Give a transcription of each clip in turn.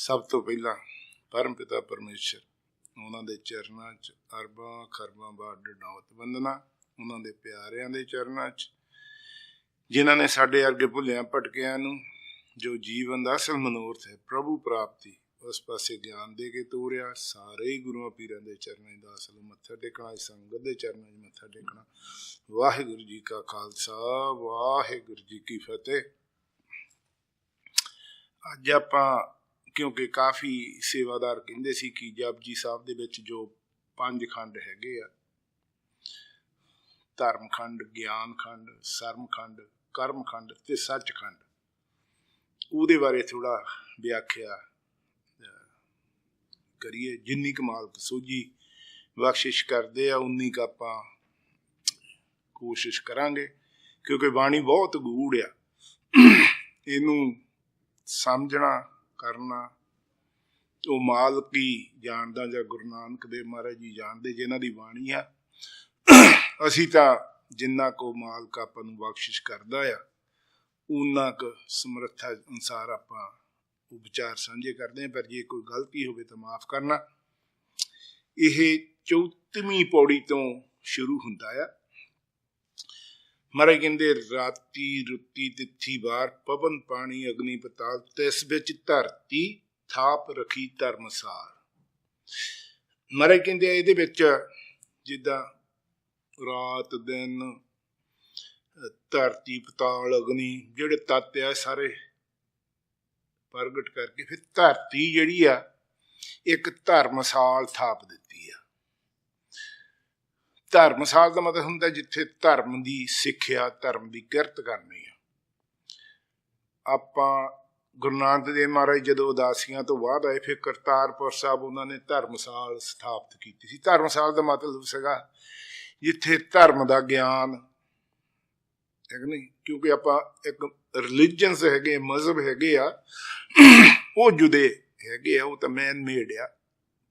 सब तो पहला परम पिता परमेश्वर उन्होंने चरणों च अरबां खरबां बार डावत वंदना। उन्होंने प्यारियां दे चरणों च जिन्होंने साडे अरगे भुलियां भटकियां नूं जो जीवन का असल मनोरथ है प्रभु प्राप्ति उस पासे ज्ञान दे के तोरिया। सारे ही गुरुआं पीरां दे चरणों दा असल मत्था टेकना, संगत दे चरणों च मत्था टेकना। वाहिगुरू जी का खालसा वाहिगुरू जी की फतेह। अज आपां क्योंकि काफ़ी सेवादार कहते सी कि जपजी साहब दे विच जो 5 खंड हैगे आ, धर्म खंड, ज्ञान खंड, सरम खंड, कर्म खंड ते सच खंड, उहदे बारे थोड़ा व्याख्या करिए। जिन्नी क मालक सोझी बख्शिश करदे आ उन्नी क आपां कोशिश करांगे, क्योंकि बाणी बहुत गूढ़ आ। इनू समझना करना वो मालक ही जानदा जां गुरु नानक देव महाराज जी जानते जिन्हां दी बाणी आ। असीं तां जिन्ना को मालक आपां नूं बख्शिश करदा आ उन्ना क समर्था अनुसार आपां विचार साझे करते हैं। पर जे कोई गलती होवे तो माफ़ करना। यह 34ਵੀਂ पौड़ी तो शुरू हुंदा आ। महाराज कहते राती रुती तिथी वार पवन पानी अग्नि पताल तिस विच धरती थाप रखी धर्मसार। महाराज कहते इहदे विच जिद्दां रात दिन धरती पताल अग्नि जिहड़े तत्त आ सारे प्रगट करके फिर धरती जिहड़ी आ एक धर्मसाल थाप दित्ती आ। धर्मसाल का मतलब हुंदा जिथे धर्म की सिक्ख्या धर्म की किरत करनी आ। आपां गुरु नानक देव महाराज जदों उदासियां तो बाद आए फिर करतारपुर साहब उन्होंने धर्मसाल स्थापित की। धर्मसाल का मतलब सीगा जिथे धर्म का ज्ञान है नहीं, क्योंकि आपां एक रिलीजनस है मजहब है वो जुदे है वो तो मैन मेड आ,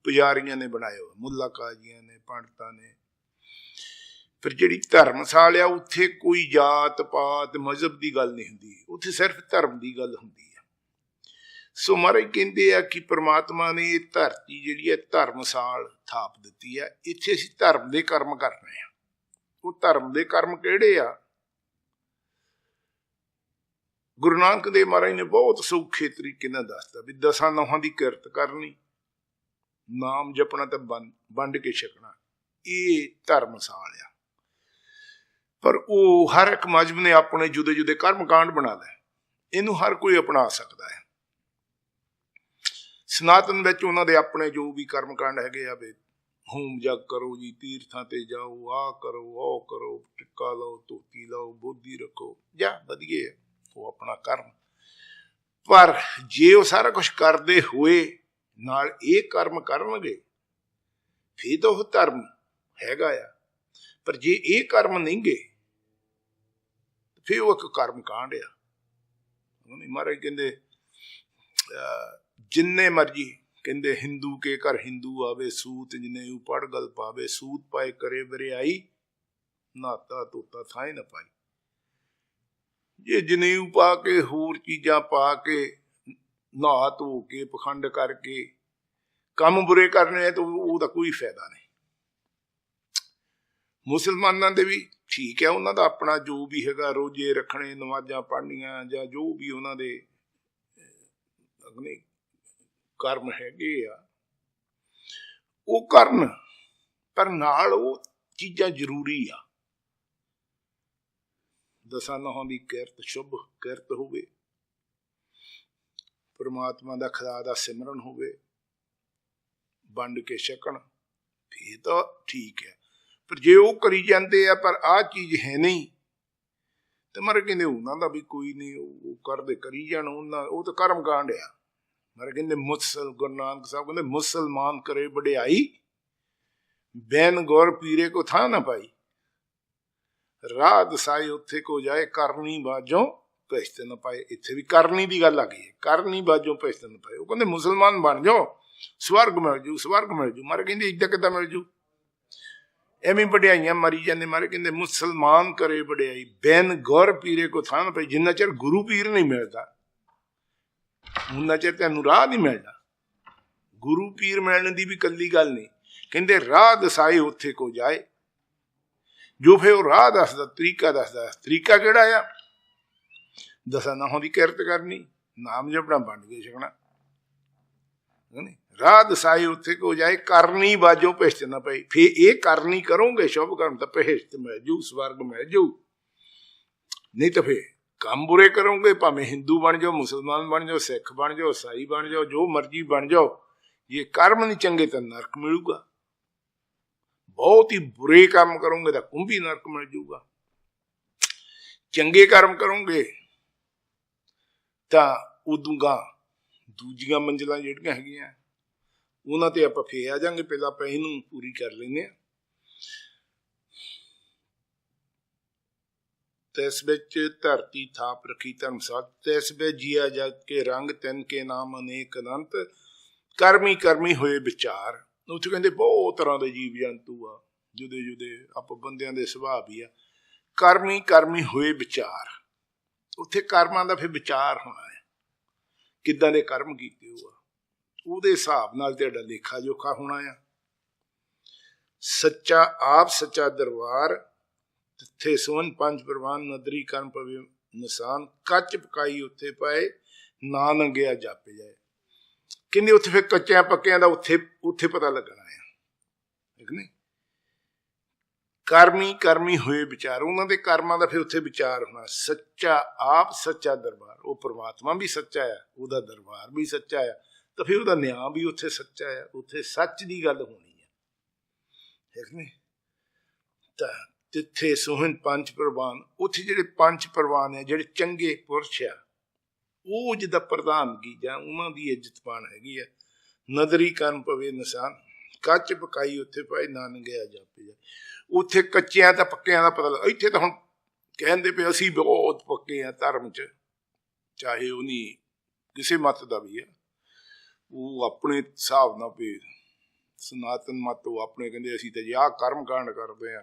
पुजारियां ने बनाए हो, मुल्ला काजियां ने पंडितां ने। फिर जिहड़ी धर्मसाल आ उत्थे कोई जात पात मजहब की गल नहीं हुंदी, उत्थे सिर्फ धर्म की गल हुंदी है। सो महाराज कहते हैं कि परमात्मा ने ये धरती जिहड़ी है धर्मसाल थाप दित्ती है। इत्थे असीं धर्म के कर्म करने आ। वो धर्म के कर्म किहड़े आ? गुरु नानक देव महाराज ने बहुत सौखे तरीके नाल दसता भी 10 नौहां की किरत करनी, नाम जपना तो वंड के छकना, ये धर्मसाल आ। पर वो हर एक मजहब ने अपने जुदे जुदे कर्म कांड बना लिया, इनू हर कोई अपना सकता है। सनातन विच उन्हां दे अपने जो भी कर्म कांड है वे होम जग करो जी, तीर्थां ते जाओ, आ करो ओ करो, टिक्का लो, धोती लो, बोधी रखो, जा वधिए वो अपना कर्म। पर जे वो सारा कुछ करते हुए नाल ये कर्म करनगे फिर तो वह धर्म हैगा आ। पर जे ये कर्म नहीं गे फिर वो एक कर्म कांड आ। महाराज कहते जिन्ने मर्जी कहते हिंदू के घर हिंदू आवे सूत जिन्ने पढ़ गल पावे, सूत पाए करे बरियाई नाता धोता थाए न पाई। जे जनेऊ पा के होर चीज़ां पा के नहा धो के पखंड करके काम बुरे करने तो उसका कोई फायदा नहीं। मुसलमानों के भी ठीक है, उन्होंने अपना जो भी है रोजे रखने, नमाज़ां पढ़नियां या जो भी उन्होंने अग्नि कर्म हैगे आ वो करन, पर नाल वो चीज़ां जरूरी आ। 10 नौहां की किरत शुभ किरत होवे, परमात्मा का खुदा का सिमरन होवे, वंड के छकन, फिर तो ठीक है। पर जे वो करी जाते हैं पर आ चीज़ है नहीं तो मर कहते उन्होंने भी कोई नहीं, वो करते करी जान, वो तो कर्म कांड आ। मर कहते गुरु नानक साहब कहते मुसलमान करे वडियाई बैन गौर पीरे को था ना पाई, राह दसाए उत्थे को जाए करनी बाजों पैसे न पाए। इत्थे भी करनी की गल आ गई है, करनी बाजों पैसे न पाए। वो कहते मुसलमान बन जाओ स्वर्ग मिल जू, स्वर्ग मिल जू। मारे कहते इदा कि मिल जू, एवं वड्याइयां मरी जाने। मारे कहते मुसलमान करे वड्याई बैन गौर पीरे को था ना पाई। जिन्ना चਿਰ गुरु पीर नहीं मिलता उन्ना चਿਰ तैनूं राह नहीं मिलना। गुरु पीर मिलने की भी कली गल नहीं, कहते राह दसाए उत्थे को जाए। जो फिर राह दसदा, तरीका दसदा, तरीका किहड़ा आ? 10 नाहों की किरत करनी, नाम जपना, वंड के छकना। राह दसाए उत्थे को जाए, करनी बाजों पिछत ना पई। फिर ये करनी करोगे शुभ कर्म तो पिछत मिल जू, स्वर्ग मिल जू। नहीं तो फिर काम बुरे करोगे, भावें हिंदू बन जाओ, मुसलमान बन जाओ, सिख बन जाओ, ईसाई बन जाओ, जो मर्जी बन जाओ, ये कर्म नहीं चंगे तो नरक मिलूगा। बहुत ही बुरे काम करोगे तो कुंभी नरक मिल जूगा। चंगे कर्म करोगे तो उदों गा दूजियां मंजिलां जिहड़ियां हैगियां उन्हां ते आपां फेर आ जांगे। पहलां आपां इहनूं पूरी कर लैंदे आ। तिस बिच धरती थाप रखी धर्मशाला, तिस बिच जिया जग के रंग, तिन के नाम अनेक अनंत, करमी करमी होए विचार। उत्थे कहंदे बहुत तरह के जीव जंतु आ, जुदे जुदे आप बंदियां दे सुभाव भी आ। करमी करमी होए विचार, उत्थे कर्मां दा फिर विचार होना है, किदां दे कर्म कीते हो, उहदे हिसाब नाल तुहाडा लेखा जोखा होना है। सच्चा आप सच्चा दरबार, तिथे सोहन पंज प्रवान, नदरी कर्म पवे निशान, कच पकाई उत्थे पाए, ना नंगिया जापे जाए। कहंदे उत्थे फिर कच्चियां पक्कियां दा उत्थे पता लगना है, ठीक नहीं? करमी करमी होए विचार, उन्हां दे कर्मां दा फिर उत्थे विचार होना। सच्चा आप सच्चा दरबार, वो परमात्मा भी सच्चा है, उहदा दरबार भी सच्चा है, तो फिर उहदा न्याय भी उत्थे सच्चा है, उत्थे सच की गल होनी है, ठीक नहीं? तिथे सोहन पंच प्रवान, उत्थे जिहड़े पंच प्रवान है, जिहड़े चंगे पुरश आ, वो जिद्दां प्रधानगी जां उन्हां दी इज्जत पाण हैगी है। नदरी कर्म पवे निशान, कच पकाई उत्थे पाए, ना नंगिया जापे जाए। उत्थे कच्चियां तां पक्कियां दा पता लग। इत्थे तां हुण कहंदे पे असीं बहुत पक्के आ धर्म च, चाहे उहनी किसे मत दा भी है, वो अपने हिसाब नाल पे सनातन मत वो अपने कहंदे असीं तां आह कर्म कांड करदे आ,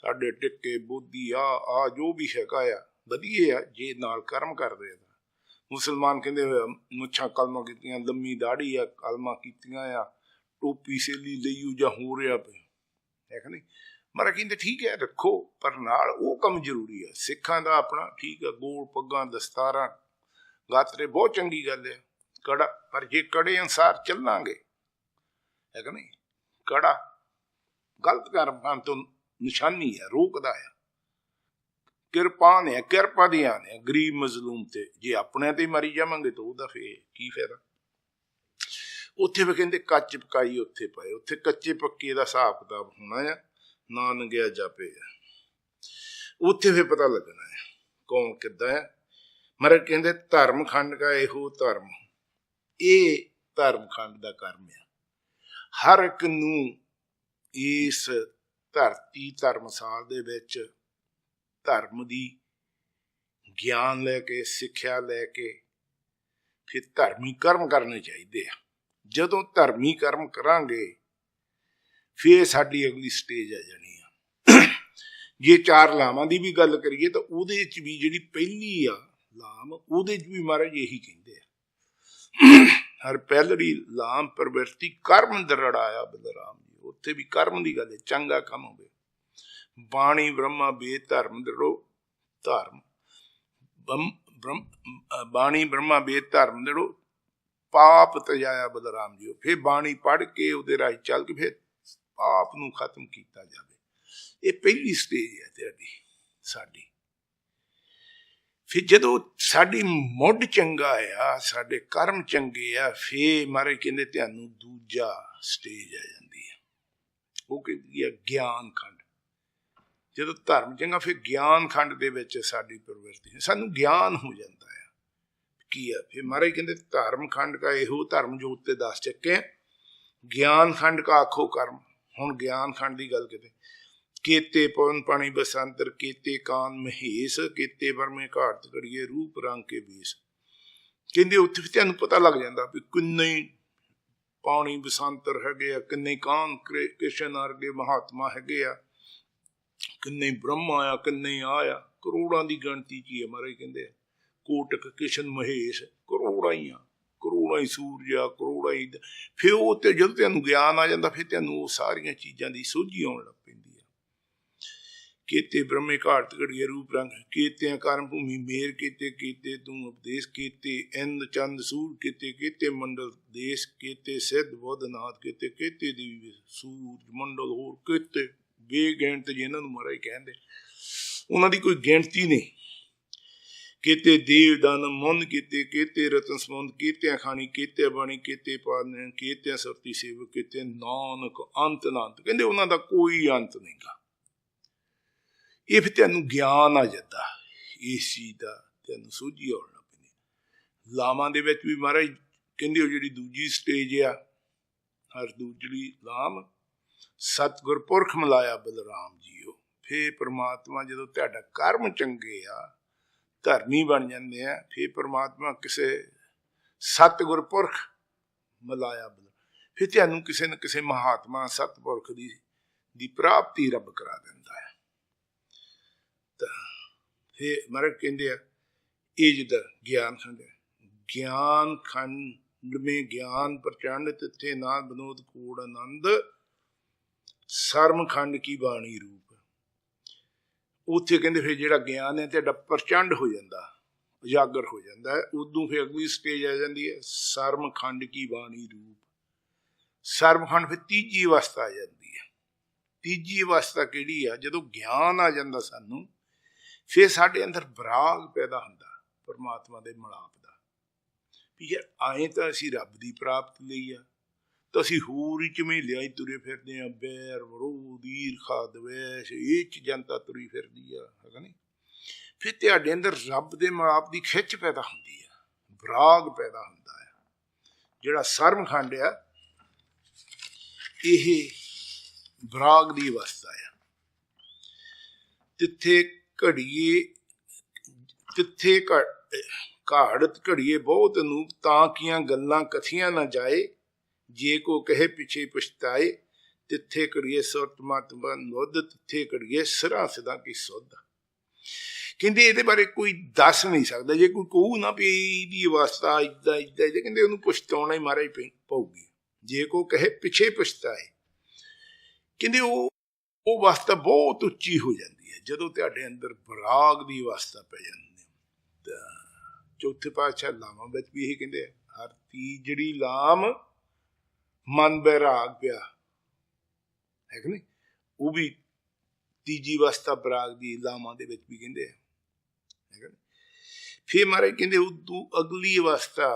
साडे टिक्के बोधी आ जो भी हैगा आ वधिया आ जे नाल कर्म करदे आ। मुसलमान कहंदे मुछां कलमा कीतियां, लम्मी दाढ़ी आ, कलमा कीतियां आ, टोपी सैली लईऊ जां हो रिहा पे, है नहीं? मरा कहंदे ठीक है रखो, पर नाल वो कम जरूरी है। सिखां दा अपना ठीक है, गोल पग्गां दस्तारां गातरे बहुत चंगी गल है, कड़ा, पर जे कड़े अनुसार चलांगे, है कि नहीं? कड़ा गलत कर्म तो निशानी है, रोकदा है। किरपान है, किरपा दी आन है गरीब मजलूम ते, जे अपने ते मरी जावांगे तो उहदा फिर की फायदा? उत्थे भी कहंदे कच पकाई उत्थे पाए, उत्थे कच्चे पक्के दा हिसाब किताब होना है, ना नंगिया जापे। उत्थे फिर पता लगना है कौन किद्दां है। मरे कहंदे धर्म खंड का इहो धर्म, ये धर्म खंड दा कर्म है। हर एक नूं इस धरती धर्मशाला दे विच धर्म दी ज्ञान लैके, सिक्ख्या लैके फिर धर्मी कर्म करने चाहिए। जदों धर्मी कर्म करांगे फिर साडी अगली स्टेज आ जानी है। जे चार लावां दी भी गल करिए तो उहदे च भी जिहड़ी पहली आ लाम, उहदे च भी महाराज यही कहंदे आ, हर पहलड़ी लाम प्रवृत्ति कर्म दरड़ाया बलराम जी। उत्थे भी कर्म की गल है, चंगा काम होवे। बाणी ब्रह्मा वेद धर्म दड़ो, धर्म बाणी ब्रह्मा वेद धर्म दड़ो, पाप तजाया बलराम जी। फिर बाणी पढ़ के उहदे राह चल के फिर पाप नूं खत्म किया जाए। ये पहली स्टेज है तेरी साडी। फिर जदों साडी मुढ़ चंगा आ, साडे कर्म चंगे आ, फिर मारे कहंदे तुहानूं दूजा स्टेज आ जांदी है, वो कहंदी है ज्ञान खंड। जदों धर्म चंगा फिर ज्ञान खंड दे विच साडी प्रवृत्ति है, सानूं ज्ञान हो जाता है की है। फिर महाराज कहंदे धर्म खंड का इहो धर्म जो उत्ते 10 चक्के, ज्ञान खंड का आखो कर्म। हुण ज्ञान खंड की गल कहते केते पवन पानी बसंतर, केते कान महेश, केते बरमे घाट कड़िए रूप रंग के बेस। कहंदे उत्थे तुहानूं पता लग जांदा भी किन्ने पानी बसंतर हैगे आ, किन्ने कान कृष्ण वर्गे महात्मा हैगे आ, किन्ने ब्रह्मा आ, किन्ने आया, करोड़ां दी गिणती च ही है। महाराज कहंदे कोटक किशन महेश करोड़ां ही आ, ਕਰੋੜਾਂ ਹੀ ਸੂਰਜ ਆ, ਕਰੋੜਾਂ ਹੀ। ਫਿਰ ਉਹ ਤੇ ਜਦੋਂ ਤੈਨੂੰ ਗਿਆਨ ਆ ਜਾਂਦਾ ਫਿਰ ਤੈਨੂੰ ਉਹ ਸਾਰੀਆਂ ਚੀਜ਼ਾਂ ਦੀ ਸੋਝੀ ਆਉਣ ਲੱਗ ਪੈਂਦੀ ਆ। केते ब्रह्मे घाट घड़िए रूप रंग, केते कर्म भूमि मेर, केते केते तू उपदेश, केते इंद चंद सूर, केते केते मंडल देश, केते सिद्ध बुद्ध नाथ, केते केते देवी सूरज मंडल, होर केते बेगिणत जिन्हां नूं महाराज कहंदे, उन्हां दी कोई गिणती नहीं। केते देव दान मुंद, केते केते रतन समुंद, केते खानी, केते बाणी, केते पालन, केते सुरती सेवक, केते नानक अंत नांत। कहंदे उन्हां दा कोई अंत नहीं गा। ਇਹ ਫਿਰ ਤੈਨੂੰ ਗਿਆਨ ਆ ਜਾਂਦਾ, ਇਸ ਚੀਜ਼ ਦਾ ਤੈਨੂੰ ਸੋਝੀ ਆਉਣ ਲੱਗ ਪੈਂਦੀ। ਲਾਵਾਂ ਦੇ ਵਿੱਚ ਵੀ ਮਹਾਰਾਜ ਕਹਿੰਦੇ ਉਹ ਜਿਹੜੀ ਦੂਜੀ ਸਟੇਜ ਆ, ਹਰ ਦੂਜਲੀ ਲਾਮ ਸਤਿਗੁਰ ਪੁਰਖ ਮਿਲਾਇਆ ਬਲਰਾਮ ਜੀਓ। ਫਿਰ ਪ੍ਰਮਾਤਮਾ ਜਦੋਂ ਤੁਹਾਡਾ ਕਰਮ ਚੰਗੇ ਆ, ਧਰਮੀ ਬਣ ਜਾਂਦੇ ਆ, ਫਿਰ ਪ੍ਰਮਾਤਮਾ ਕਿਸੇ ਸਤਿਗੁਰ ਪੁਰਖ ਮਿਲਾਇਆ ਫਿਰ ਤੁਹਾਨੂੰ ਕਿਸੇ ਨਾ ਕਿਸੇ ਮਹਾਤਮਾ ਸਤਿਪੁਰਖ ਦੀ ਪ੍ਰਾਪਤੀ ਰੱਬ ਕਰਾ ਦਿੰਦਾ ਹੈ। ਫਿਰ ਮਹਾਰਾਜ ਕਹਿੰਦੇ ਆ ਇਹ ਜਿੱਦਾਂ ਗਿਆਨ ਖੰਡ, ਗਿਆਨ ਖੰਡ ਮੇਂ ਗਿਆਨ ਪ੍ਰਚੰਡ, ਤਿੱਥੇ ਨਾਦ ਬਨੋਦ ਕੂੜ ਆਨੰਦ, ਸਰਮ ਖੰਡ ਕੀ ਬਾਣੀ ਰੂਪ। ਉੱਥੇ ਕਹਿੰਦੇ ਫਿਰ ਜਿਹੜਾ ਗਿਆਨ ਹੈ ਤੁਹਾਡਾ ਪ੍ਰਚੰਡ ਹੋ ਜਾਂਦਾ, ਉਜਾਗਰ ਹੋ ਜਾਂਦਾ ਹੈ। ਉਦੋਂ ਫਿਰ ਅਗਲੀ ਸਟੇਜ ਆ ਜਾਂਦੀ ਹੈ ਸਰਮ ਖੰਡ ਕੀ ਬਾਣੀ ਰੂਪ। ਸਰਮ ਖੰਡ ਫਿਰ ਤੀਜੀ ਅਵਸਥਾ ਆ ਜਾਂਦੀ ਹੈ। ਤੀਜੀ ਅਵਸਥਾ ਕਿਹੜੀ ਆ? ਜਦੋਂ ਗਿਆਨ ਆ ਜਾਂਦਾ ਸਾਨੂੰ, ਫਿਰ ਸਾਡੇ ਅੰਦਰ ਵਿਰਾਗ ਪੈਦਾ ਹੁੰਦਾ ਪਰਮਾਤਮਾ ਦੇ ਮਿਲਾਪ ਦਾ, ਵੀ ਯਾਰ ਆਏ ਤਾਂ ਅਸੀਂ ਰੱਬ ਦੀ ਪ੍ਰਾਪਤੀ ਲਈ ਆ, ਤਾਂ ਅਸੀਂ ਹੋਰ ਹੀ ਝਮੇਲਿਆਂ ਹੀ ਤੁਰੇ ਫਿਰਦੇ ਹਾਂ, ਬੈਰ ਵਿਰੋਧ ਈਰਖਾ ਦਵੈਸ਼ ਇਹ ਚ ਜਨਤਾ ਤੁਰੀ ਫਿਰਦੀ ਆ, ਹੈਗਾ ਨਹੀਂ। ਫਿਰ ਤੁਹਾਡੇ ਅੰਦਰ ਰੱਬ ਦੇ ਮਿਲਾਪ ਦੀ ਖਿੱਚ ਪੈਦਾ ਹੁੰਦੀ ਆ, ਵਿਰਾਗ ਪੈਦਾ ਹੁੰਦਾ ਆ। ਜਿਹੜਾ ਸਰਮ ਖੰਡ ਆ ਇਹ ਵਿਰਾਗ ਦੀ ਅਵਸਥਾ ਆ। ਤਿੱਥੇ ਘੜੀਏ ਤਿੱਥੇ ਘਾੜਤ ਘੜੀਏ ਬਹੁਤ ਅਨੂਪ, ਤਾਂ ਕੀਆਂ ਗੱਲਾਂ ਕਥੀਆਂ ਨਾ ਜਾਏ, ਜੇ ਕੋ ਕਹੇ ਪਿਛੇ ਪਛਤਾਏ, ਤਿੱਥੇ ਘੜੀਏ ਸੁਰਤ ਮਤ ਨੁੱਧ, ਤਿੱਥੇ ਘੜੀਏ ਸਿਰਾਂ ਸਿਦਾ ਕੀ ਸੁੱਧ। ਕਹਿੰਦੇ ਇਹਦੇ ਬਾਰੇ ਕੋਈ ਦੱਸ ਨਹੀਂ ਸਕਦਾ। ਜੇ ਕੋਈ ਕਹੂ ਨਾ ਵੀ ਇਹਦੀ ਅਵਸਥਾ ਇੱਦਾਂ ਇੱਦਾਂ, ਕਹਿੰਦੇ ਉਹਨੂੰ ਪਛਤਾਉਣਾ ਹੀ ਮਾਰਾ ਹੀ ਪਊਗੀ। ਜੇ ਕੋ ਕਹੇ ਪਿਛੇ ਪਛਤਾਏ, ਕਹਿੰਦੇ ਉਹ ਅਵਸਥਾ ਬਹੁਤ ਉੱਚੀ ਹੋ ਜਾਂਦੀ ਹੈ ਜਦੋਂ ਤੁਹਾਡੇ ਅੰਦਰ ਵਿਰਾਗ ਦੀ ਅਵਸਥਾ ਪੈ ਜਾਂਦੀ ਹੈ। ਤਾਂ ਚੌਥੇ ਪਾਤਸ਼ਾਹ ਲਾਵਾਂ ਵਿੱਚ ਵੀ ਇਹ ਕਹਿੰਦੇ ਹਰ ਤੀਜੜੀ ਲਾਮ ਮਨ ਬੈਰਾਗ ਪਿਆ, ਹੈ ਕਿ ਨਹੀਂ। ਉਹ ਵੀ ਤੀਜੀ ਅਵਸਥਾ ਵਿਰਾਗ ਦੀ ਲਾਵਾਂ ਦੇ ਵਿੱਚ ਵੀ ਕਹਿੰਦੇ ਆ, ਹੈ ਕਿ। ਫਿਰ ਮਹਾਰਾਜ ਕਹਿੰਦੇ ਉਦੋਂ ਅਗਲੀ ਅਵਸਥਾ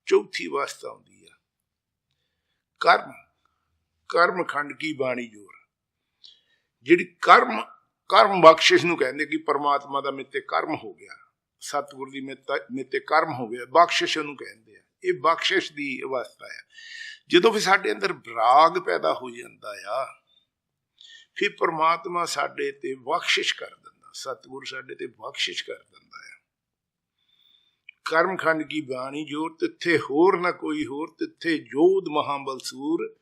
ਚੌਥੀ ਅਵਸਥਾ ਆਉਂਦੀ ਆ ਕਰਮ, ਕਰਮ ਖੰਡ ਕੀ ਬਾਣੀ ਜੋਰ। ਜਿਹੜੀ ਕਰਮ ਬਖਸ਼ਿਸ਼ ਨੂੰ ਕਹਿੰਦੇ ਕਿ ਪਰਮਾਤਮਾ ਦਾ ਮੇਤੇ ਕਰਮ ਹੋ ਗਿਆ, ਸਤਿਗੁਰ ਦੀ ਮੇਤੇ ਕਰਮ ਹੋ ਗਿਆ, ਬਖਸ਼ਿਸ਼ ਉਹਨੂੰ ਕਹਿੰਦੇ ਆ। ਇਹ ਬਖਸ਼ਿਸ਼ ਦੀ ਅਵਸਥਾ ਆ। ਜਦੋਂ ਫਿਰ ਸਾਡੇ ਅੰਦਰ ਵਿਰਾਗ ਪੈਦਾ ਹੋ ਜਾਂਦਾ ਆ, ਫਿਰ ਪਰਮਾਤਮਾ ਸਾਡੇ ਤੇ ਬਖਸ਼ਿਸ਼ ਕਰ ਦਿੰਦਾ, ਸਤਿਗੁਰ ਸਾਡੇ ਤੇ ਬਖਸ਼ਿਸ਼ ਕਰ ਦਿੰਦਾ ਆ। ਕਰਮ ਖੰਡ ਕੀ ਬਾਣੀ ਜੋਰ, ਤਿੱਥੇ ਹੋਰ ਨਾ ਕੋਈ ਹੋਰ, ਤਿੱਥੇ ਜੋਧ ਮਹਾਬਲ ਸੂਰ,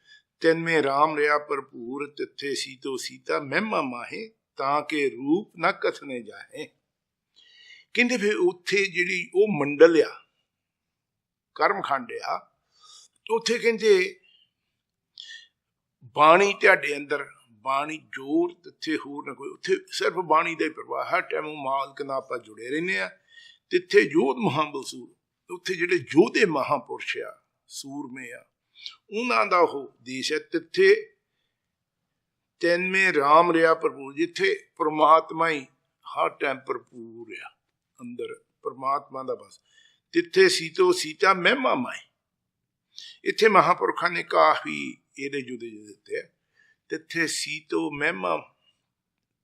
ਤਿੰਨ ਮੇ ਰਾਮ ਰਿਹਾ ਭਰਪੂਰ, ਤਿੱਥੇ ਸੀਤੋ ਸੀਤਾ ਮਹਿਮਾ ਮਾਹੇ, ਤਾਂ ਕਿ ਰੂਪ ਨਾ ਕਥਨੇ ਜਾਏ। ਕਹਿੰਦੇ ਫਿਰ ਉੱਥੇ ਜਿਹੜੀ ਉਹ ਮੰਡਲ ਆ, ਕਰਮ ਖੰਡ ਆ, ਉੱਥੇ ਕਹਿੰਦੇ ਬਾਣੀ ਤੁਹਾਡੇ ਅੰਦਰ, ਬਾਣੀ ਜੋਰ ਤਿੱਥੇ ਹੋਰ ਨਾ ਕੋਈ, ਉੱਥੇ ਸਿਰਫ ਬਾਣੀ ਦਾ ਹੀ ਪ੍ਰਵਾਹ, ਹਰ ਟਾਈਮ ਉਹ ਮਾਲਕ ਨਾਲ ਆਪਾਂ ਜੁੜੇ ਰਹਿੰਦੇ ਆ। ਤਿੱਥੇ ਯੋਧ ਮਹਾਬਲ ਸੂਰ, ਉੱਥੇ ਜਿਹੜੇ ਯੋਧੇ ਮਹਾਂਪੁਰਸ਼ ਆ, ਸੂਰਮੇ ਆ, ਉਹਨਾਂ ਦਾ ਉਹ ਦੇਸ਼ ਹੈ। ਤਿੱਥੇ ਤੈਨਮੇ ਰਾਮ ਰਿਹਾ ਭਰਪੂਰ, ਜਿੱਥੇ ਪਰਮਾਤਮਾ ਹੀ ਹਰ ਟਾਈਮ ਭਰਪੂਰ ਆ, ਅੰਦਰ ਪਰਮਾਤਮਾ ਦਾ ਬਸ। ਤਿੱਥੇ ਸੀਤੋ ਸੀਤਾ ਮਹਿਮਾ ਮਾਈ, ਇੱਥੇ ਮਹਾਂਪੁਰਖਾਂ ਨੇ ਕਾਫੀ ਇਹਦੇ ਜੁਦੇ ਦਿੱਤੇ ਆ। ਤਿੱਥੇ ਸੀਤੋ ਮਹਿਮਾ,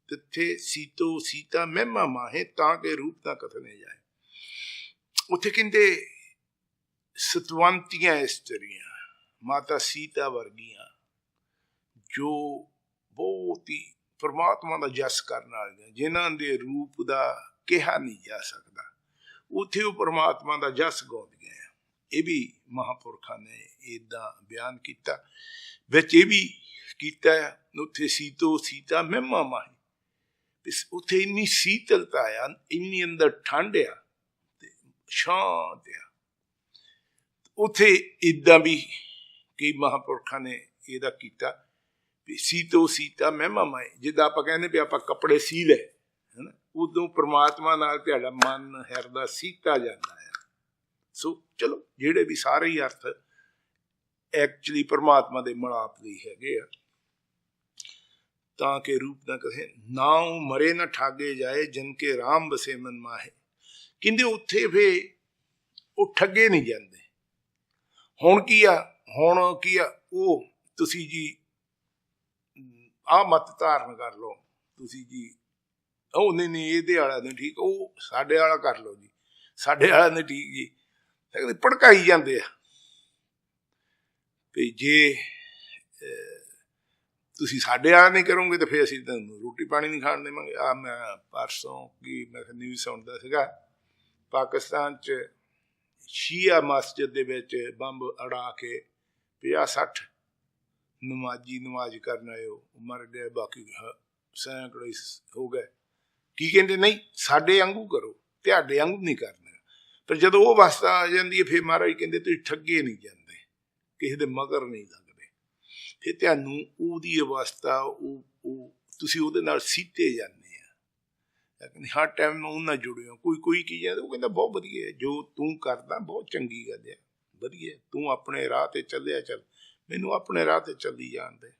ਤਿੱਥੇ ਸੀਤੋ ਸੀਤਾ ਮਹਿਮਾ ਮਾਹੇ, ਤਾਂ ਕਿ ਰੂਪ ਨਾ ਕਥਨੇ ਜਾਏ। ਉੱਥੇ ਕਹਿੰਦੇ ਸਤਵੰਤੀਆਂ ਇਸਤਰੀਆਂ, ਮਾਤਾ ਸੀਤਾ ਵਰਗੀਆਂ, ਜੋ ਬਹੁਤ ਹੀ ਪਰਮਾਤਮਾ ਦਾ ਜਸ ਕਰਨ ਵਾਲੀਆਂ, ਜਿਨ੍ਹਾਂ ਦੇ ਰੂਪ ਦਾ ਕਿਹਾ ਨਹੀਂ ਜਾ ਸਕਦਾ, ਉੱਥੇ ਉਹ ਪਰਮਾਤਮਾ ਦਾ ਜਸ ਗਾਉਂਦੀਆਂ ਆ। ਇਹ ਵੀ ਮਹਾਂਪੁਰਖਾਂ ਨੇ ਏਦਾਂ ਬਿਆਨ ਕੀਤਾ। ਵਿੱਚ ਇਹ ਵੀ ਕੀਤਾ ਉੱਥੇ ਸੀਤੋ ਸੀਤਾ ਮਹਿਮਾ ਮਾਹੀ, ਉੱਥੇ ਇੰਨੀ ਸੀਤਲਤਾ ਆ, ਇੰਨੀ ਅੰਦਰ ਠੰਡ ਆ ਤੇ ਸ਼ਾਂਤ ਆ। ਉੱਥੇ ਇੱਦਾਂ ਵੀ ਕਈ ਮਹਾਂਪੁਰਖਾਂ ਨੇ ਇਹਦਾ ਕੀਤਾ ਵੀ ਸੀਤੋ ਸੀਤਾ ਮਹਿਮਾ ਮਾਏ, ਜਿੱਦਾਂ ਆਪਾਂ ਕਹਿੰਦੇ ਵੀ ਆਪਾਂ ਕੱਪੜੇ ਸੀ ਲੈ ਹੈ, ਉਦੋਂ ਪ੍ਰਮਾਤਮਾ ਨਾਲ ਤੁਹਾਡਾ ਮਨ ਹਿਰਦਾ ਸੀਤਾ ਜਾਂਦਾ ਹੈ। ਸੋ ਚਲੋ ਜਿਹੜੇ ਵੀ ਸਾਰੇ ਹੀ ਅਰਥ ਐਕਚੁਅਲੀ ਪ੍ਰਮਾਤਮਾ ਦੇ ਮਿਲਾਪ ਲਈ ਹੈਗੇ ਆ। ਤਾਂ ਕਿ ਰੂਪ ਨਾ ਕਹੇ ਨਾਉ ਮਰੇ ਨਾ ਠਾਗੇ ਜਾਏ ਜਿਨ ਕੇ ਰਾਮ ਬਸੇ ਮਨ ਮਾਹੇ। ਕਹਿੰਦੇ ਉੱਥੇ ਫੇ ਉਹ ਠੱਗੇ ਨਹੀਂ ਜਾਂਦੇ। ਹੁਣ ਕੀ ਆ ਉਹ ਤੁਸੀਂ ਜੀ ਆਹ ਮਤ ਧਾਰਨ ਕਰ ਲਓ, ਤੁਸੀਂ ਜੀ ਉਹ ਨਹੀਂ ਇਹਦੇ ਵਾਲਾ ਨਹੀਂ ਠੀਕ, ਉਹ ਸਾਡੇ ਵਾਲਾ ਕਰ ਲਓ ਜੀ, ਸਾਡੇ ਵਾਲਾ ਨਹੀਂ ਠੀਕ ਜੀ, ਭੜਕਾਈ ਜਾਂਦੇ ਆ ਵੀ ਜੇ ਤੁਸੀਂ ਸਾਡੇ ਵਾਲਾ ਨਹੀਂ ਕਰੋਗੇ ਤਾਂ ਫਿਰ ਅਸੀਂ ਤੁਹਾਨੂੰ ਰੋਟੀ ਪਾਣੀ ਨਹੀਂ ਖਾਣ ਦੇਵਾਂਗੇ। ਆ ਮੈਂ ਪਰਸੋਂ ਕੀ ਮੈਂ ਨਿਊਜ਼ ਸੁਣਦਾ ਸੀਗਾ, ਪਾਕਿਸਤਾਨ 'ਚ ਸ਼ੀਆ ਮਸਜਿਦ ਦੇ ਵਿੱਚ ਬੰਬ ਅੜਾ ਕੇ 50-60 ਨਮਾਜ਼ੀ ਨਮਾਜ਼ ਕਰਨ ਆਏ, ਉਹ ਮਰ ਗਏ, ਬਾਕੀ ਸੈਂਕੜੇ ਹੋ ਗਏ। ਕੀ ਕਹਿੰਦੇ ਨਹੀਂ ਸਾਡੇ ਵਾਂਗੂ ਕਰੋ, ਤੁਹਾਡੇ ਵਾਂਗੂ ਨਹੀਂ ਕਰਨਾ। ਪਰ ਜਦੋਂ ਉਹ ਅਵਸਥਾ ਆ ਜਾਂਦੀ ਹੈ ਫਿਰ ਮਹਾਰਾਜ ਕਹਿੰਦੇ ਤੁਸੀਂ ਠੱਗੇ ਨਹੀਂ ਜਾਂਦੇ, ਕਿਸੇ ਦੇ ਮਗਰ ਨਹੀਂ ਲੱਗਦੇ, ਫਿਰ ਤੁਹਾਨੂੰ ਉਹਦੀ ਅਵਸਥਾ ਉਹ ਤੁਸੀਂ ਉਹਦੇ ਨਾਲ ਸੀਤੇ ਜਾਂਦੇ ਆ। ਲੇਕਿਨ ਹਰ ਟਾਈਮ ਨੂੰ ਉਹਨਾਂ ਜੁੜਿਓ ਕੋਈ ਕੀ ਜਾਂਦਾ, ਉਹ ਕਹਿੰਦਾ ਬਹੁਤ ਵਧੀਆ ਹੈ ਜੋ ਤੂੰ ਕਰਦਾ, ਬਹੁਤ ਚੰਗੀ ਗੱਲ ਹੈ, ਵਧੀਆ ਤੂੰ ਆਪਣੇ ਰਾਹ ਤੇ ਚੱਲਿਆ ਚੱਲ, ਮੈਨੂੰ ਆਪਣੇ ਰਾਹ ਤੇ ਚੱਲੀ ਜਾਣ ਦੇ।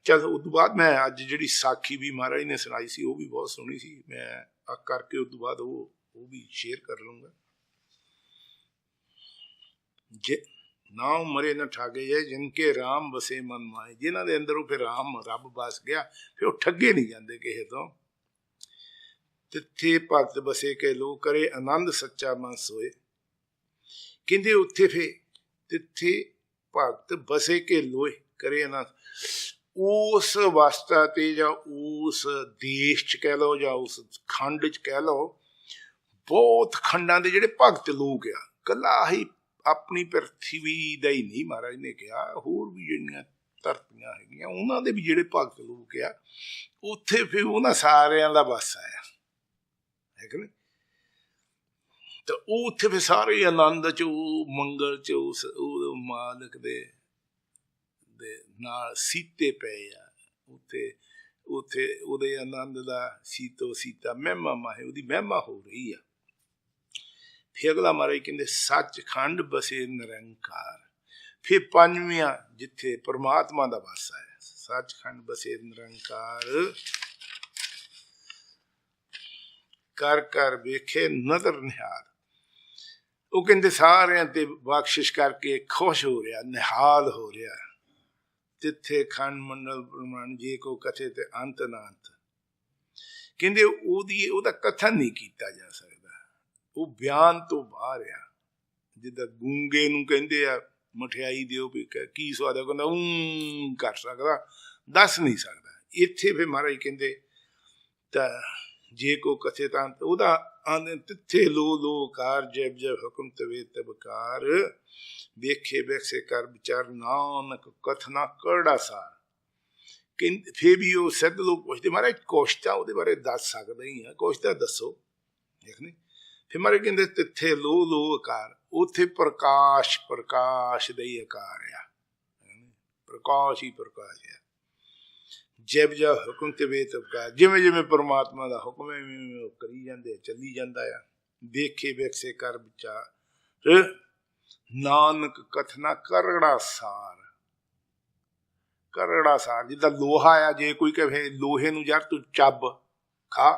ਚਲ ਉਸ ਤੋਂ ਬਾਅਦ ਮੈਂ ਅੱਜ ਜਿਹੜੀ ਸਾਖੀ ਵੀ ਮਹਾਰਾਜ ਨੇ ਸੁਣਾਈ ਸੀ ਉਹ ਵੀ ਬਹੁਤ ਸੋਹਣੀ ਸੀ, ਮੈਂ ਕਰਕੇ ਉਸ ਤੋਂ ਬਾਅਦ ਉਹ ਵੀ ਸ਼ੇਅਰ ਕਰ ਲੂੰਗਾ। ਜੇ ਨਾਮ ਮਰੇ ਨਾ ਠਾਗੇ ਜਾਏ ਜਿਨਕੇ ਰਾਮ ਵਸੇ ਮਨ ਮਾਏ, ਜਿਨ੍ਹਾਂ ਦੇ ਅੰਦਰ ਉਹ ਫਿਰ ਰਾਮ ਰੱਬ ਵਸ ਗਿਆ ਫਿਰ ਉਹ ਠੱਗੇ ਨਹੀਂ ਜਾਂਦੇ ਕਿਸੇ ਤੋਂ। ਤਿੱਥੇ ਭਗਤ ਬਸੇ ਕੇ ਲੋ ਕਰੇ ਆਨੰਦ ਸੱਚਾ ਮਨ ਸੋਏ। ਕਹਿੰਦੇ ਉੱਥੇ ਫਿਰ ਤਿੱਥੇ ਭਗਤ ਬਸੇ ਕੇ ਲੋਏ ਕਰੇ ਆਨੰਦ, ਉਸ ਅਵਸਥਾ ਤੇ ਜਾਂ ਉਸ ਦੇਸ਼ 'ਚ ਕਹਿ ਲਓ ਜਾਂ ਉਸ ਖੰਡ 'ਚ ਕਹਿ ਲਓ, ਬਹੁਤ ਖੰਡਾਂ ਦੇ ਜਿਹੜੇ ਭਗਤ ਲੋਕ ਆ, ਇਕੱਲਾ ਹੀ ਆਪਣੀ ਪ੍ਰਿਥਵੀ ਦਾ ਹੀ ਨਹੀਂ ਮਹਾਰਾਜ ਨੇ ਕਿਹਾ, ਹੋਰ ਵੀ ਜਿਹੜੀਆਂ ਧਰਤੀਆਂ ਹੈਗੀਆਂ ਉਹਨਾਂ ਦੇ ਵੀ ਜਿਹੜੇ ਭਗਤ ਲੋਕ ਆ ਉੱਥੇ ਫਿਰ ਉਹਨਾਂ ਸਾਰਿਆਂ ਦਾ ਵਸ ਆਇਆ ਹੈ ਕਿ ਨਹੀਂ। ਤਾਂ ਉਹ ਉੱਥੇ ਫਿਰ ਸਾਰੇ ਆਨੰਦ 'ਚ, ਉਹ ਮੰਗਲ 'ਚ, ਉਹ ਮਾਲਕ ਦੇ ਨਾਲ ਸੀਤੇ ਪਏ ਆ। ਉੱਥੇ ਉਹਦੇ ਆਨੰਦ ਦਾ ਸੀਤੋ ਸੀਤਾ ਮਹਿਮਾ ਮਾਹੇ, ਉਹਦੀ ਮਹਿਮਾ ਹੋ ਰਹੀ ਆ। ਫਿਰ ਅਗਲਾ ਮਹਾਰਾਜ ਕਹਿੰਦੇ ਸੱਚਖੰਡ ਬਸੇ ਨਿਰੰਕਾਰ, ਫਿਰ ਪੰਜਵੀਆਂ ਜਿੱਥੇ ਪਰਮਾਤਮਾ ਦਾ ਵਾਸਾ ਹੈ, ਸੱਚਖੰਡ ਬਸੇ ਨਿਰੰਕਾਰ ਕਰ ਕਰ ਵੇਖੇ ਨਦਰ ਨਿਹਾਲ। ਉਹ ਕਹਿੰਦੇ ਸਾਰਿਆਂ ਤੇ ਬਖਸ਼ਿਸ਼ ਕਰਕੇ ਖੁਸ਼ ਹੋ ਰਿਹਾ, ਨਿਹਾਲ ਹੋ ਰਿਹਾ। ਤਿੱਥੇ ਖੰਡ ਮੰਡਲ ਬ੍ਰਹਮੰਡ ਜੇ ਕੋ ਕਥੇ ਤੇ ਅੰਤ ਨਾ ਅੰਤ। ਕਹਿੰਦੇ ਉਹਦਾ ਕਥਨ ਨਹੀਂ ਕੀਤਾ ਜਾ ਸਕਦਾ, ਉਹ ਬਿਆਨ ਤੋਂ ਬਾਹਰ ਆ। ਜਿੱਦਾਂ ਗੂੰਗੇ ਨੂੰ ਕਹਿੰਦੇ ਆ ਮਠਿਆਈ ਦਿਓ ਵੀ ਕੀ ਸਵਾਦ ਹੈ, ਕਹਿੰਦਾ ਕਰ ਸਕਦਾ, ਦੱਸ ਨਹੀਂ ਸਕਦਾ। ਇੱਥੇ ਫਿਰ ਮਹਾਰਾਜ ਕਹਿੰਦੇ ਤਾਂ ਜੇ ਕੋ ਕਥੇ ਤਾਂ ਉਹਦਾ ਤਿੱਥੇ ਲੋ ਕਾਰ ਜਬ ਜਬ ਹੁਕਮ ਤਵੇ ਤਬਕਾਰ, ਵੇਖੇ ਵੇਖੇ ਕਰ ਵਿਚਾਰ ਨਾਨਕ ਕਥਨਾ ਕਰੜਾ ਸਾਰ। ਕਹਿੰਦੇ ਫਿਰ ਵੀ ਉਹ ਸਿੱਧ ਲੋਕ ਪੁੱਛਦੇ ਮਹਾਰਾਜ ਕੁਛ ਤਾਂ ਉਹਦੇ ਬਾਰੇ ਦੱਸ ਸਕਦੇ ਹੀ ਆ, ਕੁਛ ਤਾਂ ਦੱਸੋ, ਦੇਖ ਨਹੀਂ। ਫਿਰ ਮਹਾਰਾਜ ਕਹਿੰਦੇ ਤਿੱਥੇ ਲੋ ਆਕਾਰ, ਉੱਥੇ ਪ੍ਰਕਾਸ਼ ਦਾ ਹੀ ਆਕਾਰ ਆ, ਪ੍ਰਕਾਸ਼ ਹੀ ਪ੍ਰਕਾਸ਼ ਆ। ਜਬ ਜਬ ਹੁਕਮ ਤੇ ਵੇ ਤਬਕਾਰ, ਜਿਵੇਂ ਜਿਵੇਂ ਪਰਮਾਤਮਾ ਦਾ ਹੁਕਮ ਹੈ ਉਹ ਕਰੀ ਜਾਂਦੇ, ਚੱਲੀ ਜਾਂਦਾ ਆ। ਵੇਖੇ ਵੇਖੇ ਕਰ ਵਿਚਾਰ ਨਾਨਕ ਕਥਨਾ ਕਰੜਾ ਸਾਰ। ਕਰੜਾ ਸਾਰ ਜਿੱਦਾਂ ਲੋਹਾ ਆ, ਜੇ ਕੋਈ ਕਹੇ ਲੋਹੇ ਨੂੰ ਯਾਰ ਤੂੰ ਚੱਬ ਖਾ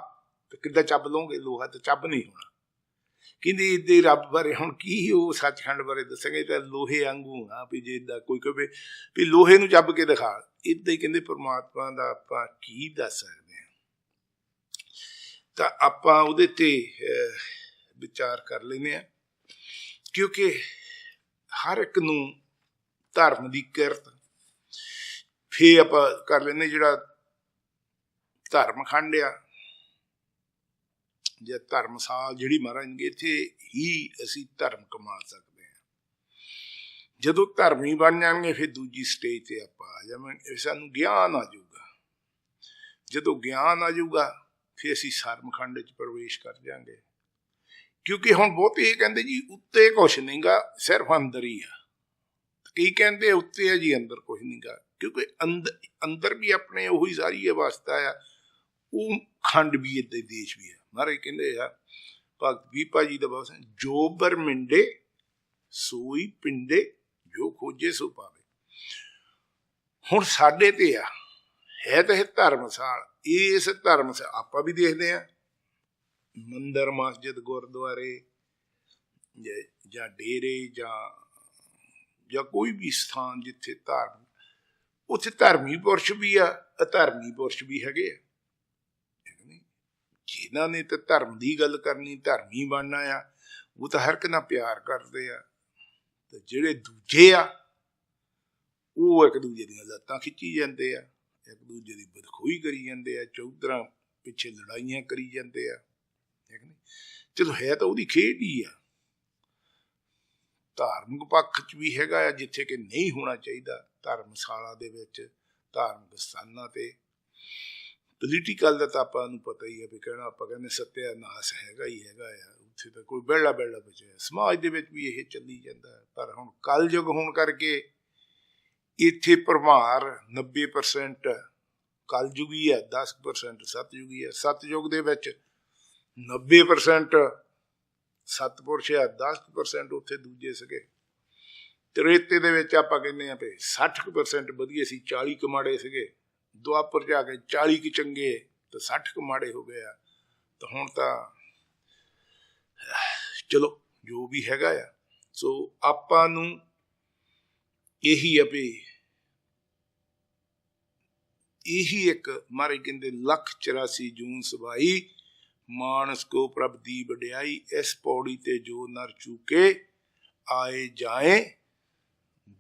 ਤੇ ਕਿੱਦਾਂ ਚੱਬ ਲਓਗੇ, ਲੋਹਾ ਤੇ ਚੱਬ ਨਹੀਂ ਹੋਣਾ। ਕਹਿੰਦੇ ਇਹਦੇ ਰੱਬ ਬਾਰੇ ਹੁਣ ਕੀ ਉਹ ਸੱਚਖੰਡ ਬਾਰੇ ਦੱਸਾਂਗੇ ਤਾਂ ਲੋਹੇ ਵਾਂਗੂ ਆ ਵੀ ਜੇ ਇੱਦਾਂ ਕੋਈ ਕਹੇ ਵੀ ਲੋਹੇ ਨੂੰ ਚੱਬ ਕੇ ਦਿਖਾ, ਇੱਦਾਂ ਹੀ ਕਹਿੰਦੇ ਪਰਮਾਤਮਾ ਦਾ ਆਪਾਂ ਕੀ ਦੱਸ ਸਕਦੇ ਹਾਂ। ਤਾਂ ਆਪਾਂ ਉਹਦੇ ਤੇ ਵਿਚਾਰ ਕਰ ਲੈਂਦੇ ਹਾਂ, ਕਿਉਂਕਿ ਹਰ ਇੱਕ ਨੂੰ ਧਰਮ ਦੀ ਕਿਰਤ ਫੇਰ ਆਪਾਂ ਕਰ ਲੈਂਦੇ ਜਿਹੜਾ ਧਰਮ ਖੰਡ ਆ ਜਾਂ ਧਰਮਸਾਲ ਜਿਹੜੀ ਮਹਾਰਾਜ ਨੇ, ਇੱਥੇ ਹੀ ਅਸੀਂ ਧਰਮ ਕਮਾ ਸਕਦੇ ਹਾਂ। ਜਦੋਂ ਧਰਮ ਹੀ ਬਣ ਜਾਣਗੇ ਫਿਰ ਦੂਜੀ ਸਟੇਜ ਤੇ ਆਪਾਂ ਆ ਜਾਵਾਂਗੇ, ਸਾਨੂੰ ਗਿਆਨ ਆ ਜਾਊਗਾ। ਜਦੋਂ ਗਿਆਨ ਆ ਜਾਊਗਾ ਫਿਰ ਅਸੀਂ ਸਰਮਖੰਡ 'ਚ ਪ੍ਰਵੇਸ਼ ਕਰ ਜਾਵਾਂਗੇ। क्योंकि हुण बहुते ये कहते जी उत्ते कुछ नहीं गा, सिर्फ अंदर ही आ। कई कहते उत्ते है जी अंदर कुछ नहीं गा, क्योंकि अंदर भी अपने उही सारी अवस्था आ, वो खंड भी है देश भी है। महाराज कहते आ भगत बीपा जी का बहुत, जो बरमिंडे सोई पिंडे, जो खोजे सो पावे। हुण साडे ते आ है तो धर्मशाल, इस धर्मशाल आपां भी देखते हैं मंदिर मस्जिद गुरुद्वारे या डेरे या कोई भी स्थान जिथे धार्मिक, उत्थे धर्मी पुरुष भी आ, अधर्मी पुरुष भी हैगे आ। जिन्हां ने तो धर्म की गल करनी, धर्मी बनना आ, वो तो हर एक नाल प्यार करते आ, ते जिहड़े दूजे आ वो एक दूजे दी लत्तां खिच्ची जाते आ, एक दूजे की बदखोई करी जाते आ, चौधरा पिछे लड़ाइयां करी जाते आ। चलो है तो वही खेड ही आ। धार्मिक पक्ष च भी हैगा जिथे कि नहीं होना चाहिए, धर्मशाला दे विच धार्मिक स्थानां ते। पोलीटिकल का तो आपां नूं पता ही है भी कहना, आपां कहने सत्यानाश हैगा ही हैगा आ, उत्थे तो कोई बेड़ा बेड़ा बचिया। समाज दे विच भी यह चली जाता है, पर हुण कलयुग होण करके इत्थे प्रभार 90% कलयुगी है, 10% सतयुगी है। सतयुग दे विच 90% सतपुरुष है, 10% उत्थे दूजे सके। त्रेते दे विच आपां कहने आ भी 60% वधिया सी, 40 माड़े सीगे। दुआपर जाके 40 चंगे तो 60 माड़े हो गया। तो हुण तां चलो जो भी हैगा आ, सो आपां नूं यही है भी यही एक मारे कहंदे 184 जून सभाई, मानस को प्रभ दी वड्याई, इस पौड़ी ते जो नर चूके, आए जाए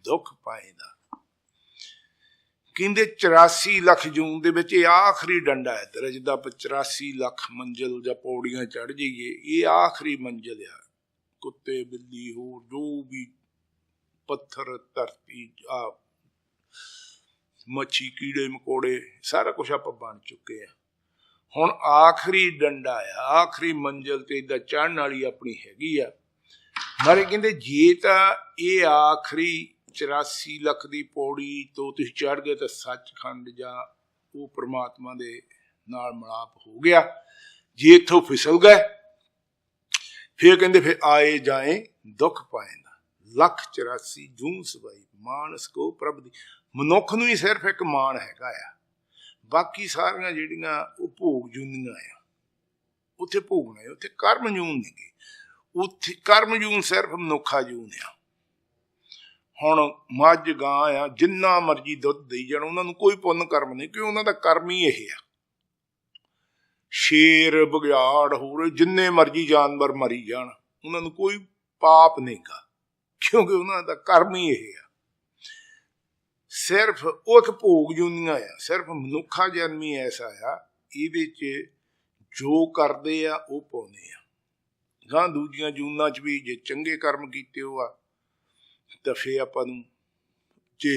दुख पाएदा। कहंदे 84 लाख जून दे विच आखिरी डंडा है तेरा, जिद्दां 84 लाख मंजिल जां पौड़ियां चढ़ जाइए, ये आखिरी मंजिल आ। कुत्ते बिल्ली हो जो भी पत्थर धरती आ मच्छी कीड़े मकोड़े सारा कुछ आप बन चुके हैं। हुण आखिरी डंडा आ, आखिरी मंजिल ते इदा चढ़न वाली अपनी हैगी आ। मारे कहंदे जे तां ये आखिरी 84 लाख की पौड़ी तो तुसीं चढ़ गए तो सचखंड जां वो परमात्मा दे नाल मिलाप हो गया। जे इत्थों फिसल गए फिर कहंदे फिर आए जाए दुख पाएंदा। 184 जून सवाई मानस को प्रभ दी। मनुख नूं ही सिर्फ एक मान हैगा आ, बाकी सारियां जिहड़ियां वो भोग जूनियां आ, उत्थे भोगना है, उत्थे कर्म जून नहीं। उत्थे कर्म जून सिर्फ मनुखा जून आ। हुण मझ गां आ, जिन्ना मर्जी दुध देई जाण, उन्हां नूं कोई पुन्न कर्म नहीं, क्यों उन्हां दा कर्म ही इह आ। शेर बघियाड़ होर जिन्ने मर्जी जानवर मरी जाण, उन्हां नूं कोई पाप नहीं गा, क्योंकि उन्हां दा कर्म ही इह आ। सिर्फ वो एक भोग जूनियां आ, सिर्फ मनुखा जन्म ही ऐसा आ, इहदे च जो करदे आ वो पाउंदे आ। गां दूजियां जूनां च भी जे चंगे कर्म कीते हो आ तो फिर आपां नूं जे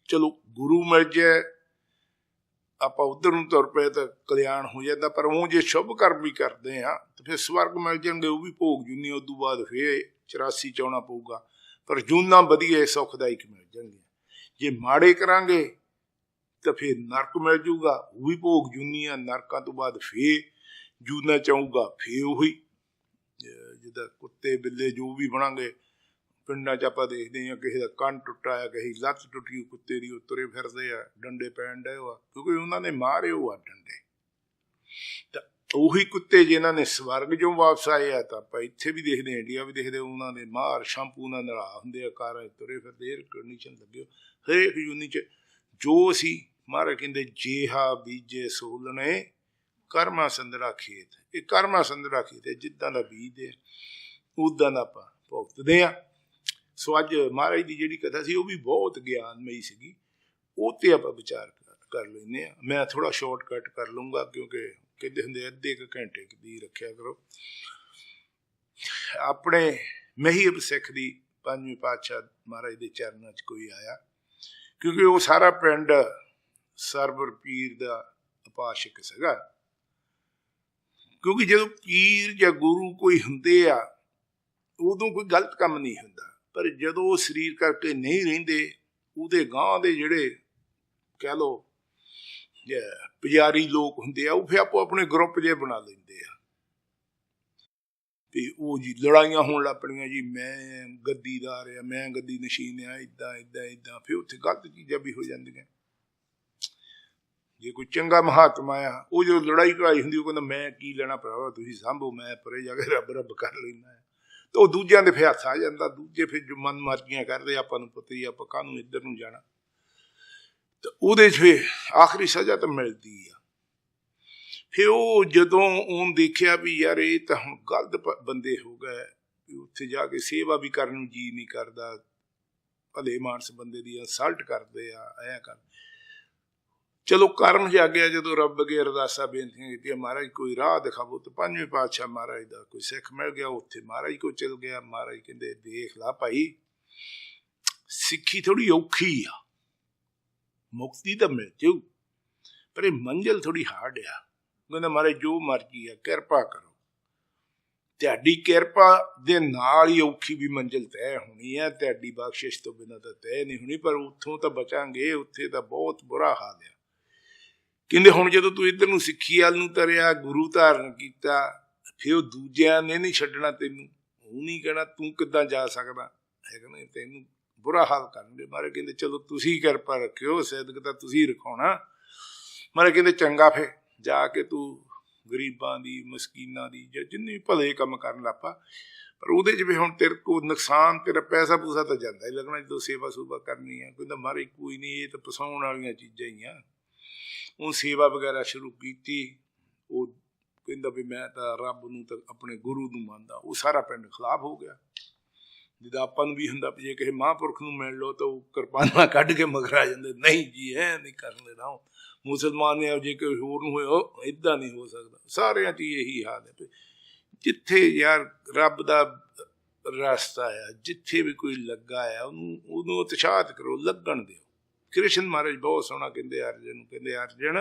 चलो गुरु मिल जाए, आपां उधर नूं तुर पे तो कल्याण हो जाता। पर वो जे शुभ कर्म भी करते हैं तो फिर स्वर्ग मिल जाएंगे, वो भी भोग जूनी। उस तो बाद फिर 84 च आउणा पऊगा, पर जूना वधिया सुखदायक मिल जाएंगे। जे माड़े करांगे तो फिर नरक मिल जूगा, वो भी भोग जूनी आ। नरकां तो बाद फिर जूना चाहूगा, फिर उही जिद्दां कुत्ते बिल्ले जो भी बनांगे। पिंडां च आपां देखदे हां किसी दा कंन टुੱਟਾ आ, किसी दी लत्त टुੱਟੀ कुत्ते दी, तुरे फिरदे आ, डंडे पैण डए आ, क्योंकि उन्हां ने मारे हो आ डंडे। तां ਉਹੀ कुत्ते जिन्हां ने स्वर्ग चों वापस आए आ, तां आपां इत्थे भी देखदे, इंडिया भी देखदे, उन्हां दे मार शैंपू नाल नला हुंदे आ, कारां तुरे फिरदे, एयर कंडीशन लगे। हरेक यूनी च जो असीं महाराज कहंदे जेहा बीजे सोलणे कर्मा संदड़ा खेत। ये कर्मा संदड़ा खेत है, जिद्दां दा बीजदे उदां दा आपां भुगतदे आ। सो अज महाराज की जिहड़ी कथा सी वो भी बहुत ज्ञानमयी सीगी, वो ते आपां विचार कर लैंदे आ। मैं थोड़ा शॉर्टकट कर लूँगा, क्योंकि कहते हुंदे अद्धे क घंटे दी रखिया करो। अपने महीब सिख दी 5वें पातशाह महाराज दे चरनां च कोई आया, क्योंकि वो सारा पिंड सरवर पीर दा उपासक सीगा। क्योंकि जो पीर या गुरु कोई हुंदे आ उदों कोई गलत काम नहीं हुंदा, पर जदों वो शरीर करके नहीं रहिंदे उहदे गांह दे जिहड़े कह लो पुजारी लोग हुंदे आ, फिर आपो अपने ग्रुप जे बना लेंदे आ भी वो जी लड़ाइयां होण लग पईयां जी, मैं गद्दीदार आ, मैं गद्दी नशीन आ, इदां इदां इदां, फिर उत्थे गलत चीज़ां भी हो जांदियां। जे कोई चंगा महात्मा आ वो जो लड़ाई कढ़ाई हुंदी कहंदा मैं की लेना भरावा तुसीं सांभो, मैं परे जाके रब रब कर लैंदा, तो दूजियां दे फिर हत्थ आ जांदा, दूजे फिर जो मन मर्जियां करदे, आपां नूं पता ही आपां काहनूं इधर नूं जाना, तो उहदे च फिर आखिरी सज़ा तो मिलदी आ। फिर वो जदों उन देखिया भी यार ये तो हुण गलत बंदे हो गए, उत्थे जाके सेवा भी करन नूं जी नहीं करदा, भले मानस बंदे दी इंसल्ट करदे आ, ऐ कर चलो कर्म जागया, जो रब अगे अरदासा बेनतियां कीतियां महाराज कोई राह दिखावो, तो पंजवें पातशाह महाराज का कोई सिख मिल गया, उत्थे महाराज को चल गया। महाराज कहंदे देख ला भाई सिक्खी थोड़ी औखी आ, मुक्ति तो मिल जाऊ पर ये मंजिल थोड़ी हार्ड आ। कहंदा महाराज जो मर्जी है किरपा करो, तुहाडी किरपा दे नाल ही औखी भी मंजिल तय होनी है, तुहाडी बख्शिश तो बिना तो तय नहीं होनी, पर उत्थों तो बचांगे, उत्थे तो बहुत बुरा हाल है। कहंदे हुण जदों तू इधर नूं सिੱਖੀ वाल नूं तरिया, गुरु धारण कीता, फिर वो दूजियां ने नहीं छड्डना तैनूं, ਉਹ नहीं कहना तू किदां जा सकदा है, कहना तैनूं बुरा हाल करनगे। महाराज कहंदे चलो तुसीं किरपा रखियो, सिदक तां तुसीं रखाउणा। महाराज कहंदे चंगा फिर जाके तू गरीबां दी मस्कीनां दी जां जिन्ने भले काम करन लग पा, पर ਉਹਦੇ 'ਚ भी हुण तेरे को नुकसान तेरा पैसा पूसा तो जांदा ही लगना जो सेवा सूवा करनी है। कहंदा महाराज कोई नहीं, ये तो फसाउण वालियां चीज़ां ही आ। ਉਹ सेवा वगैरह शुरू की, वो कहंदा भी मैं तो रब नूं तो अपने गुरु नूं मनदा, वो सारा पिंड खिलाफ हो गया। जिद्दां आपां नूं भी हुंदा जे किसी महापुरख नूं मिल लो तो किरपानां कढ के मगर आ जांदे, नहीं जी ऐ नहीं करन देना, मुसलमान ने जे कोई होर नूं होए इदां नहीं हो सकदा। सारियां च यही हाल है, जिथे यार रब दा रास्ता है, जिथे भी कोई लगा है उन्होंने उत्साहित करो, लगन दो। कृष्ण महाराज बहुत सोहना कहते अर्जन, कहते अर्जन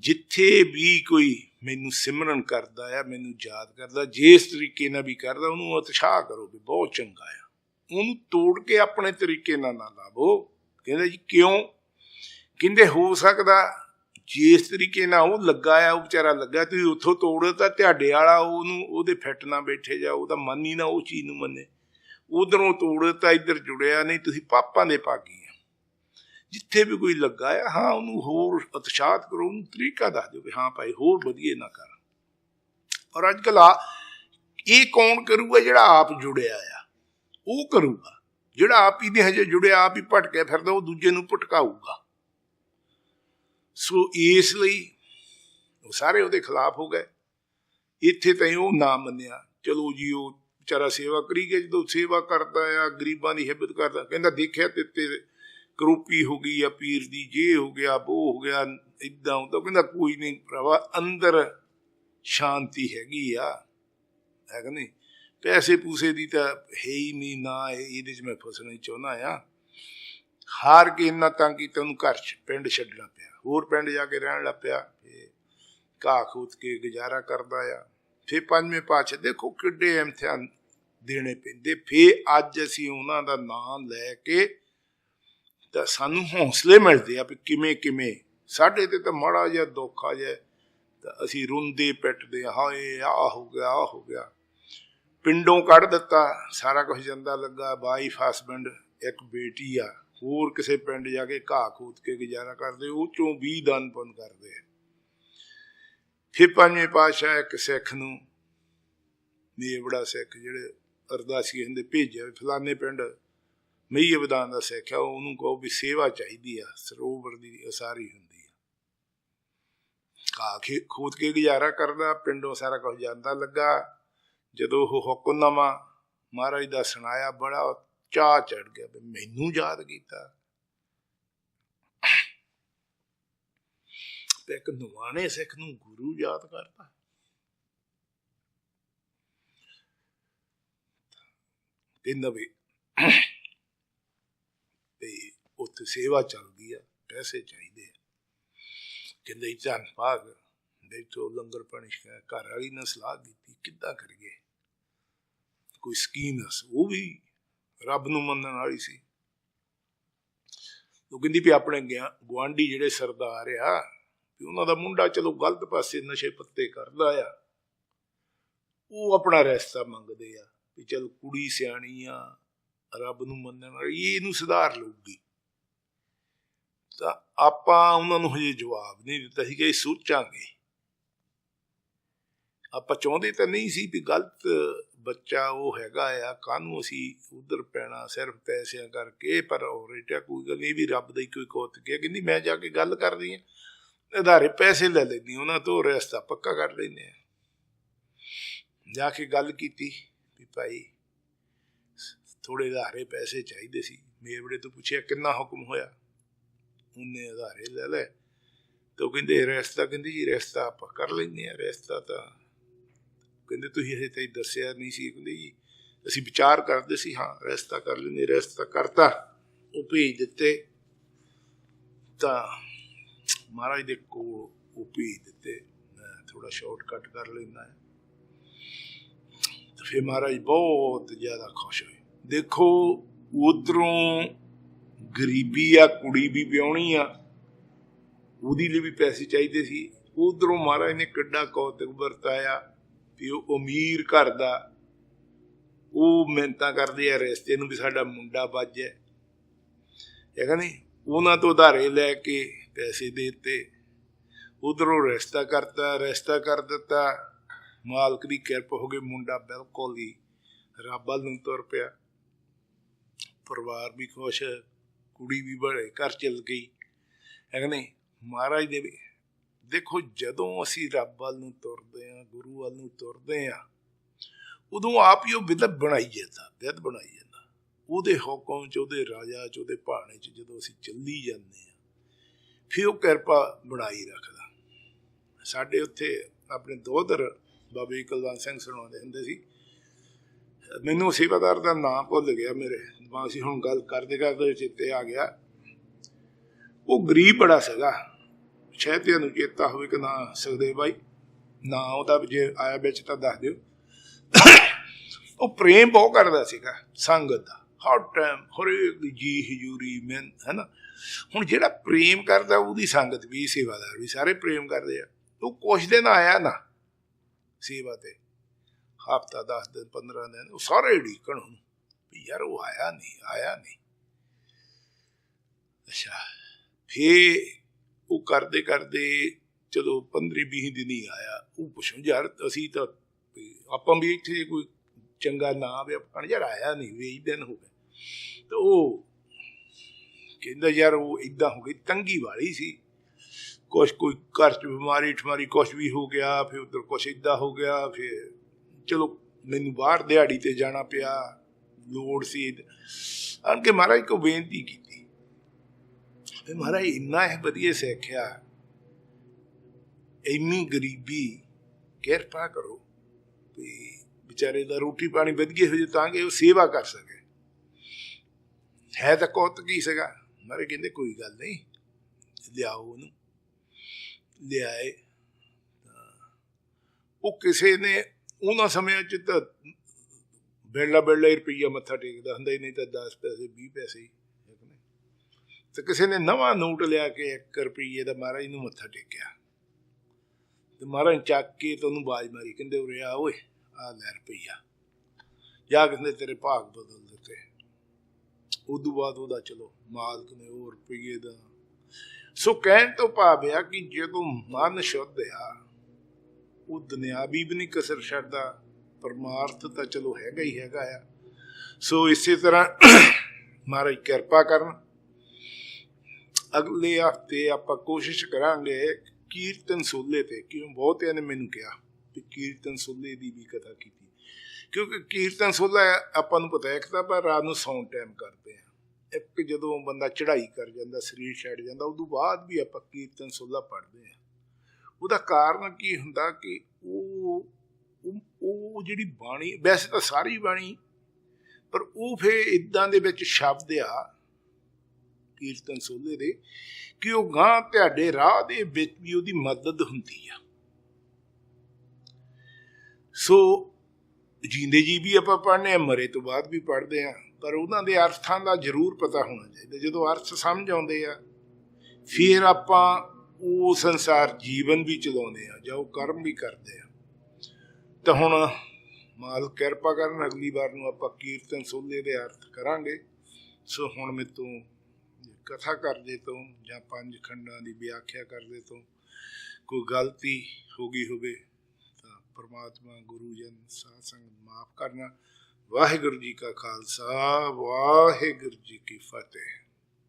जिथे भी कोई मैनू सिमरन करता है, मैनू याद करता, जिस तरीके ना भी करता उन्होंने उत्साह करो भी बहुत चंगा है, उन्होंने तोड़ के अपने तरीके ना लावो। कहते जी क्यों? कहते हो सकता जिस तरीके ना वो लगा है, वो बेचारा लगा, तुम उतों तोड़ तो ध्याडे वाला ਉਹਦੇ फिट ना बैठे जा, ਉਹਦਾ मन ही ना वो चीज़ नूं मन्ने, उधरों तोड़ तो इधर जुड़िया नहीं, तुसीं पापां दे भागी आ। जिथे भी कोई लगा है हाँ उन्होंने होर उत्साहित करो, उन्होंने तरीका दस दो भी हाँ भाई होर वधिया ना कर। और अजकल ये कौन करूगा? जिहड़ा आप जुड़िया आ वो करूगा, जिहड़ा आप ही नहीं हजे जुड़िया, आप ही भटके फिरदा, वो दूजे नूं भटकाऊगा। सो इसलिए सारे ਉਹਦੇ खिलाफ हो गए। इत्थे ताईं ਉਹ ना मन्निया, चलो जी वो बेचारा सेवा करी गया, जो सेवा करता है गरीबां की हिब्बत करता, कहता देखिया ते करोपी हो गई या पीर दी जे हो गया वो हो गया इदां, तो कहता कोई नहीं भरावा अंदर शांति हैगी आ, है कि नहीं, पैसे पूसे की तो है ही नहीं ना, ये मैं फसना ही चाहना आ। हार के इन्ना तंग किया उन्होंने घर पिंड छड्डना पिया, होर पिंड जाके रहन लग पिया, घाह खूत के गुजारा करता आ। फिर पंजवें पातशाह देखो किड्डे इम्तिहान देने पैंदे, फिर अज असीं उन्हां दा नाम लैके तो सानू हौसले मिलते आ भी किवें किवें साडे ते तो माड़ा जिहा दुख आ जाए तो असीं रोंदे पिटदे हाए आ हो गया आ हो गया, पिंडों कढ़ दिता, सारा कुछ जंदा लगा, वाइफ हसबैंड एक बेटी आ, होर किसी पिंड जाके घाह खूत के गुजारा करते, वो चों भी दान पुन करते। फिर पंजवें पातशाह एक सिख नूं मेवड़ा सिख जिहड़े अरदासी हुंदे भेजिया फलाने पिंड मईए विधान का सिख है, उन्होंने कहो भी सेवा चाहिए आ, सरोवर की उसारी हुंदी है, घाह खूत के गुजारा करदा, पिंडों सारा कुछ जांदा लगा। जदों वो हुक्मनामा महाराज का सुनाया बड़ा चाह चढ़ गया भी मैनू याद किया। एक नवाने सिख नूं गुरु याद करता, कहंदा भी उत्थे सेवा चलती है, पैसे चाहिए, कहंदे धन भाग ਬੈਠੋ ਲੰਗਰ ਪਾਣੀ ਛਕਾਇਆ। ਘਰ ਵਾਲੀ ਨਾਲ ਸਲਾਹ ਕੀਤੀ ਕਿੱਦਾਂ ਕਰੀਏ, ਕੋਈ ਸਕੀਮ ਦੱਸ। ਉਹ ਵੀ ਰੱਬ ਨੂੰ ਮੰਨਣ ਵਾਲੀ ਸੀ। ਉਹ ਕਹਿੰਦੀ ਵੀ ਆਪਣੇ ਗੁਆਂਢੀ ਜਿਹੜੇ ਸਰਦਾਰ ਆ ਵੀ ਉਹਨਾਂ ਦਾ ਮੁੰਡਾ ਚਲੋ ਗਲਤ ਪਾਸੇ ਨਸ਼ੇ ਪੱਤੇ ਕਰਦਾ ਆ, ਉਹ ਆਪਣਾ ਰਿਸ਼ਤਾ ਮੰਗਦੇ ਆ ਵੀ ਚਲ ਕੁੜੀ ਸਿਆਣੀ ਆ, ਰੱਬ ਨੂੰ ਮੰਨਣ ਵਾਲੀ, ਇਹਨੂੰ ਸੁਧਾਰ ਲਊਗੀ। ਤਾਂ ਆਪਾਂ ਉਹਨਾਂ ਨੂੰ ਹਜੇ ਜਵਾਬ ਨਹੀਂ ਦਿੱਤਾ ਸੀ ਕਿ ਇਹ ਸੋਚਾਂਗੇ। ਆਪਾਂ ਚਾਹੁੰਦੇ ਤਾਂ ਨਹੀਂ ਸੀ ਵੀ ਗਲਤ ਬੱਚਾ ਉਹ ਹੈਗਾ ਆ, ਕਾਹਨੂੰ ਅਸੀਂ ਉਧਰ ਪੈਣਾ ਸਿਰਫ ਪੈਸਿਆਂ ਕਰਕੇ। ਪਰ ਰੇਟਿਆ ਕੋਈ ਗੱਲ ਨਹੀਂ ਵੀ ਰੱਬ ਦਾ ਹੀ ਕੋਈ ਕੌਤਕ ਹੈ। ਕਹਿੰਦੀ ਮੈਂ ਜਾ ਕੇ ਗੱਲ ਕਰਦੀ ਹਾਂ, ਆਧਾਰੇ ਪੈਸੇ ਲੈ ਲੈਂਦੀ ਉਹਨਾਂ ਤੋਂ, ਰਿਸ਼ਤਾ ਪੱਕਾ ਕਰ ਲੈਂਦੇ ਹਾਂ। ਜਾ ਕੇ ਗੱਲ ਕੀਤੀ ਵੀ ਭਾਈ ਥੋੜੇ ਆਧਾਰੇ ਪੈਸੇ ਚਾਹੀਦੇ ਸੀ। ਮੇਵੜੇ ਤੋਂ ਪੁੱਛਿਆ ਕਿੰਨਾ ਹੁਕਮ ਹੋਇਆ, ਉਹਨੇ ਆਧਾਰੇ ਲੈ ਲੈ। ਤੇ ਉਹ ਕਹਿੰਦੇ ਰਿਸ਼ਤਾ, ਕਹਿੰਦੀ ਜੀ ਰਿਸ਼ਤਾ ਆਪਾਂ ਕਰ ਲੈਂਦੇ ਹਾਂ। ਰਿਸ਼ਤਾ ਤਾਂ ਕਹਿੰਦੇ ਤੁਸੀਂ ਹਜੇ ਤਾਈਂ ਦੱਸਿਆ ਨਹੀਂ ਸੀ। ਕਹਿੰਦੇ ਜੀ ਅਸੀਂ ਵਿਚਾਰ ਕਰਦੇ ਸੀ, ਹਾਂ ਰਿਸ਼ਤਾ ਕਰ ਲੈਂਦੇ। ਰਿਸ਼ਤਾ ਕਰਤਾ, ਉਹ ਭੇਜ ਦਿੱਤੇ। ਤਾਂ ਮਹਾਰਾਜ ਦੇ ਕੋਲ ਉਹ ਭੇਜ ਦਿੱਤੇ। ਮੈਂ ਥੋੜਾ ਸ਼ਾਰਟਕਟ ਕਰ ਲੈਂਦਾ ਹੈ। ਫਿਰ ਮਹਾਰਾਜ ਬਹੁਤ ਜ਼ਿਆਦਾ ਖੁਸ਼ ਹੋਏ। ਦੇਖੋ ਉਧਰੋਂ ਗਰੀਬੀ ਆ, ਕੁੜੀ ਵੀ ਵਿਆਹੁਣੀ ਆ, ਉਹਦੇ ਲਈ ਵੀ ਪੈਸੇ ਚਾਹੀਦੇ ਸੀ। ਉਧਰੋਂ ਮਹਾਰਾਜ ਨੇ ਕਿੱਡਾ ਕੌਤਕ ਵਰਤਾਇਆ ਵੀ ਉਹ ਅਮੀਰ ਘਰ ਦਾ, ਉਹ ਮਿਹਨਤਾਂ ਕਰਦੇ ਆ ਰਿਸ਼ਤੇ ਨੂੰ ਵੀ ਸਾਡਾ ਮੁੰਡਾ ਬਚ ਜਾਏ। ਹੈਗਾ ਨਹੀਂ, ਉਹਨਾਂ ਤੋਂ ਉਧਾਰੇ ਲੈ ਕੇ ਪੈਸੇ ਦੇ ਦਿੱਤੇ। ਉਧਰੋਂ ਰਿਸ਼ਤਾ ਕਰਤਾ, ਰਿਸ਼ਤਾ ਕਰ ਦਿੱਤਾ। ਮਾਲਕ ਦੀ ਕਿਰਪਾ ਹੋ ਗਈ, ਮੁੰਡਾ ਬਿਲਕੁਲ ਹੀ ਰੱਬ ਵੱਲ ਨੂੰ ਤੁਰ ਪਿਆ। ਪਰਿਵਾਰ ਵੀ ਖੁਸ਼, ਕੁੜੀ ਵੀ ਬੜੇ ਘਰ ਚੱਲ ਗਈ। ਹੈਗਾ ਨਹੀਂ, ਮਹਾਰਾਜ ਦੇ ਵੀ ਦੇਖੋ ਜਦੋਂ ਅਸੀਂ ਰੱਬ ਵੱਲ ਨੂੰ ਤੁਰਦੇ ਹਾਂ, ਗੁਰੂ ਵੱਲ ਨੂੰ ਤੁਰਦੇ ਹਾਂ, ਉਦੋਂ ਆਪ ਹੀ ਉਹ ਬਿਦਤ ਬਣਾਈ ਜਾਂਦਾ। ਉਹਦੇ ਹੁਕਮ 'ਚ, ਉਹਦੇ ਰਾਜਾ 'ਚ, ਉਹਦੇ ਭਾਣੇ 'ਚ ਜਦੋਂ ਅਸੀਂ ਚੱਲੀ ਜਾਂਦੇ ਹਾਂ, ਫਿਰ ਉਹ ਕਿਰਪਾ ਬਣਾਈ ਰੱਖਦਾ। ਸਾਡੇ ਉੱਥੇ ਆਪਣੇ ਦੋਧਰ ਬਾਬੇ ਕੁਲਵੰਤ ਸਿੰਘ ਸੁਣਾਉਂਦੇ ਹੁੰਦੇ ਸੀ। ਮੈਨੂੰ ਸੇਵਾਦਾਰ ਦਾ ਨਾਂ ਭੁੱਲ ਗਿਆ ਮੇਰੇ ਦਿਮਾਗ ਸੀ, ਹੁਣ ਗੱਲ ਕਰਦੇ ਕਰਦੇ ਚੇਤੇ ਆ ਗਿਆ। ਉਹ ਗਰੀਬ ਬੜਾ ਸੀਗਾ, ਸ਼ਾਇਦ ਤੁਹਾਨੂੰ ਚੇਤਾ ਹੋਵੇ ਕਿ ਨਾ ਸੁਖਦੇਵ ਬਾਈ, ਨਾ ਉਹਦਾ ਜੇ ਆਇਆ ਵਿੱਚ ਤਾਂ ਦੱਸ ਦਿਓ। ਉਹ ਪ੍ਰੇਮ ਬਹੁਤ ਕਰਦਾ ਸੀਗਾ ਸੰਗਤ ਦਾ, ਹਰ ਟਾਈਮ ਹਰੇਕ ਦੀ ਜੀ ਹਜ਼ੂਰੀ ਮਿਹਨਤ, ਹੈ ਨਾ। ਹੁਣ ਜਿਹੜਾ ਪ੍ਰੇਮ ਕਰਦਾ ਉਹਦੀ ਸੰਗਤ ਵੀ, ਸੇਵਾਦਾਰ ਵੀ ਸਾਰੇ ਪ੍ਰੇਮ ਕਰਦੇ ਆ। ਉਹ ਕੁਛ ਦਿਨ ਆਇਆ ਨਾ ਸੇਵਾ ਤੇ, ਹਫ਼ਤਾ 10 ਦਿਨ 15 ਦਿਨ, ਉਹ ਸਾਰੇ ਢੀਕਣ ਉਹਨੂੰ ਵੀ ਯਾਰ ਉਹ ਆਇਆ ਨਹੀਂ। ਅੱਛਾ, ਫੇਰ ਉਹ ਕਰਦੇ ਕਰਦੇ ਚਲੋ 15-20 ਦਿਨ ਹੀ ਆਇਆ। ਉਹ ਪੁੱਛੋ ਯਾਰ ਅਸੀਂ ਤਾਂ ਆਪਾਂ ਵੀ ਇੱਥੇ ਕੋਈ ਚੰਗਾ ਨਾ ਆਵੇ, ਆਪਾਂ ਯਾਰ ਆਇਆ ਨਹੀਂ, 20 ਦਿਨ ਹੋ ਗਏ। ਤੇ ਉਹ ਕਹਿੰਦਾ ਯਾਰ ਉਹ ਏਦਾਂ ਹੋ ਗਈ, ਤੰਗੀ ਵਾਲੀ ਸੀ, ਕੁਛ ਕੋਈ ਘਰ 'ਚ ਬਿਮਾਰੀ ਠਮਾਰੀ ਕੁਛ ਵੀ ਹੋ ਗਿਆ, ਫਿਰ ਉੱਧਰ ਕੁਛ ਏਦਾਂ ਹੋ ਗਿਆ। ਫਿਰ ਚਲੋ ਮੈਨੂੰ ਬਾਹਰ ਦਿਹਾੜੀ ਤੇ ਜਾਣਾ ਪਿਆ, ਲੋੜ ਸੀ। ਆਣ ਕੇ ਮਹਾਰਾਜ ਕੋ ਬੇਨਤੀ ਕੀਤੀ, ਤੇ ਮਹਾਰਾਜ ਇੰਨਾ ਵਧੀਆ ਸਿੱਖਿਆ, ਇੰਨੀ ਗਰੀਬੀ, ਕਿਰਪਾ ਕਰੋ ਵੀ ਵਿਚਾਰੇ ਦਾ ਰੋਟੀ ਪਾਣੀ ਵਧੀਆ ਹੋ ਜਾਏ ਤਾਂ ਕਿ ਉਹ ਸੇਵਾ ਕਰ ਸਕੇ। ਹੈ ਤਾਂ ਕੌਤਕ ਹੀ ਸੀਗਾ। ਮਹਾਰਾਜ ਕਹਿੰਦੇ ਕੋਈ ਗੱਲ ਨਹੀਂ, ਲਿਆਓ ਉਹਨੂੰ। ਲਿਆਏ। ਉਹ ਕਿਸੇ ਨੇ ਉਹਨਾਂ ਸਮਿਆਂ 'ਚ ਤਾਂ ਬਿਰਲਾ ਰੁਪਈਆ ਮੱਥਾ ਟੇਕਦਾ ਹੁੰਦਾ ਹੀ, ਨਹੀਂ ਤਾਂ 10 ਪੈਸੇ 20 ਪੈਸੇ ਹੀ। ਤੇ ਕਿਸੇ ਨੇ ਨਵਾਂ ਨੋਟ ਲਿਆ ਕੇ 1 ਰੁਪਈਏ ਦਾ ਮਹਾਰਾਜ ਨੂੰ ਮੱਥਾ ਟੇਕਿਆ, ਤੇ ਮਹਾਰਾਜ ਚੱਕ ਕੇ ਤੇ ਉਹਨੂੰ ਬਾਜ਼ ਮਾਰੀ, ਕਹਿੰਦੇ ਉਰੇ ਆ ਓਏ, ਆ ਲੈ ਰੁਪਈਆ, ਜਾ ਕਹਿੰਦੇ ਤੇਰੇ ਭਾਗ ਬਦਲ ਦਿੱਤੇ। ਉਦੋਂ ਬਾਅਦ ਉਹਦਾ ਚਲੋ ਮਾਲਕ ਨੇ ਉਹ ਰੁਪਈਏ ਦਾ। ਸੋ ਕਹਿਣ ਤੋਂ ਭਾਵ ਆ ਕਿ ਜਦੋਂ ਮਨ ਸ਼ੁੱਧ ਆ, ਉਹ ਦੁਨਿਆਵੀ ਵੀ ਨਹੀਂ ਕਸਰ ਛੱਡਦਾ, ਪਰਮਾਰਥ ਤਾਂ ਚਲੋ ਹੈਗਾ ਹੀ ਹੈਗਾ ਆ। ਸੋ ਇਸੇ ਤਰ੍ਹਾਂ ਮਹਾਰਾਜ ਕਿਰਪਾ ਕਰਨ। ਅਗਲੇ ਹਫ਼ਤੇ ਆਪਾਂ ਕੋਸ਼ਿਸ਼ ਕਰਾਂਗੇ ਕੀਰਤਨ ਸੋਲੇ ਤੇ, ਕਿਉਂ ਬਹੁਤਿਆਂ ਨੇ ਮੈਨੂੰ ਕਿਹਾ ਵੀ ਕੀਰਤਨ ਸੋਲੇ ਦੀ ਵੀ ਕਥਾ ਕੀਤੀ, ਕਿਉਂਕਿ ਕੀਰਤਨ ਸੋਲਾ ਆਪਾਂ ਨੂੰ ਪਤਾ ਇੱਕ ਤਾਂ ਆਪਾਂ ਰਾਤ ਨੂੰ ਸੌਣ ਟਾਈਮ ਕਰਦੇ ਹਾਂ, ਇੱਕ ਜਦੋਂ ਬੰਦਾ ਚੜ੍ਹਾਈ ਕਰ ਜਾਂਦਾ, ਸਰੀਰ ਛੱਡ ਜਾਂਦਾ, ਉਦੋਂ ਬਾਅਦ ਵੀ ਆਪਾਂ ਕੀਰਤਨ ਸੋਲਾ ਪੜ੍ਹਦੇ ਹਾਂ। ਉਹਦਾ ਕਾਰਨ ਕੀ ਹੁੰਦਾ ਕਿ ਉਹ ਜਿਹੜੀ ਬਾਣੀ, ਵੈਸੇ ਤਾਂ ਸਾਰੀ ਬਾਣੀ, ਪਰ ਉਹ ਫਿਰ ਇੱਦਾਂ ਦੇ ਵਿੱਚ ਸ਼ਬਦ ਆ ਕੀਰਤਨ ਸੋਲੇ ਦੇ ਕਿ ਉਹ ਗਾਂ ਤੁਹਾਡੇ ਰਾਹ ਦੇ ਵਿੱਚ ਵੀ ਉਹਦੀ ਮਦਦ ਹੁੰਦੀ ਆ। ਸੋ ਜੀਂਦੇ ਜੀ ਵੀ ਆਪਾਂ ਪੜ੍ਹਨੇ ਆ, ਮਰੇ ਤੋਂ ਬਾਅਦ ਵੀ ਪੜ੍ਹਦੇ ਆ, ਪਰ ਉਹਨਾਂ ਦੇ ਅਰਥਾਂ ਦਾ ਜ਼ਰੂਰ ਪਤਾ ਹੋਣਾ ਚਾਹੀਦਾ। ਜਦੋਂ ਅਰਥ ਸਮਝ ਆਉਂਦੇ ਆ ਫਿਰ ਆਪਾਂ ਉਹ ਸੰਸਾਰ ਜੀਵਨ ਵੀ ਚਲਾਉਂਦੇ ਆ ਜਾਂ ਉਹ ਕਰਮ ਵੀ ਕਰਦੇ ਆ। ਤਾਂ ਹੁਣ ਮਾਲਕ ਕਿਰਪਾ ਕਰਨ, ਅਗਲੀ ਵਾਰ ਨੂੰ ਆਪਾਂ ਕੀਰਤਨ ਸੋਲੇ ਦੇ ਅਰਥ ਕਰਾਂਗੇ। ਸੋ ਹੁਣ ਮੇਰੇ ਤੋਂ ਕਥਾ ਕਰਦੇ ਤੋਂ ਜਾਂ 5 ਖੰਡਾਂ ਦੀ ਵਿਆਖਿਆ ਕਰਦੇ ਤੋਂ ਕੋਈ ਗਲਤੀ ਹੋ ਗਈ ਹੋਵੇ ਤਾਂ ਪਰਮਾਤਮਾ, ਗੁਰੂ ਜਨ, ਸਾਧ ਸੰਗਤ ਮਾਫ ਕਰਨਾ। ਵਾਹਿਗੁਰੂ ਜੀ ਕਾ ਖਾਲਸਾ, ਵਾਹਿਗੁਰੂ ਜੀ ਕੀ ਫਤਿਹ।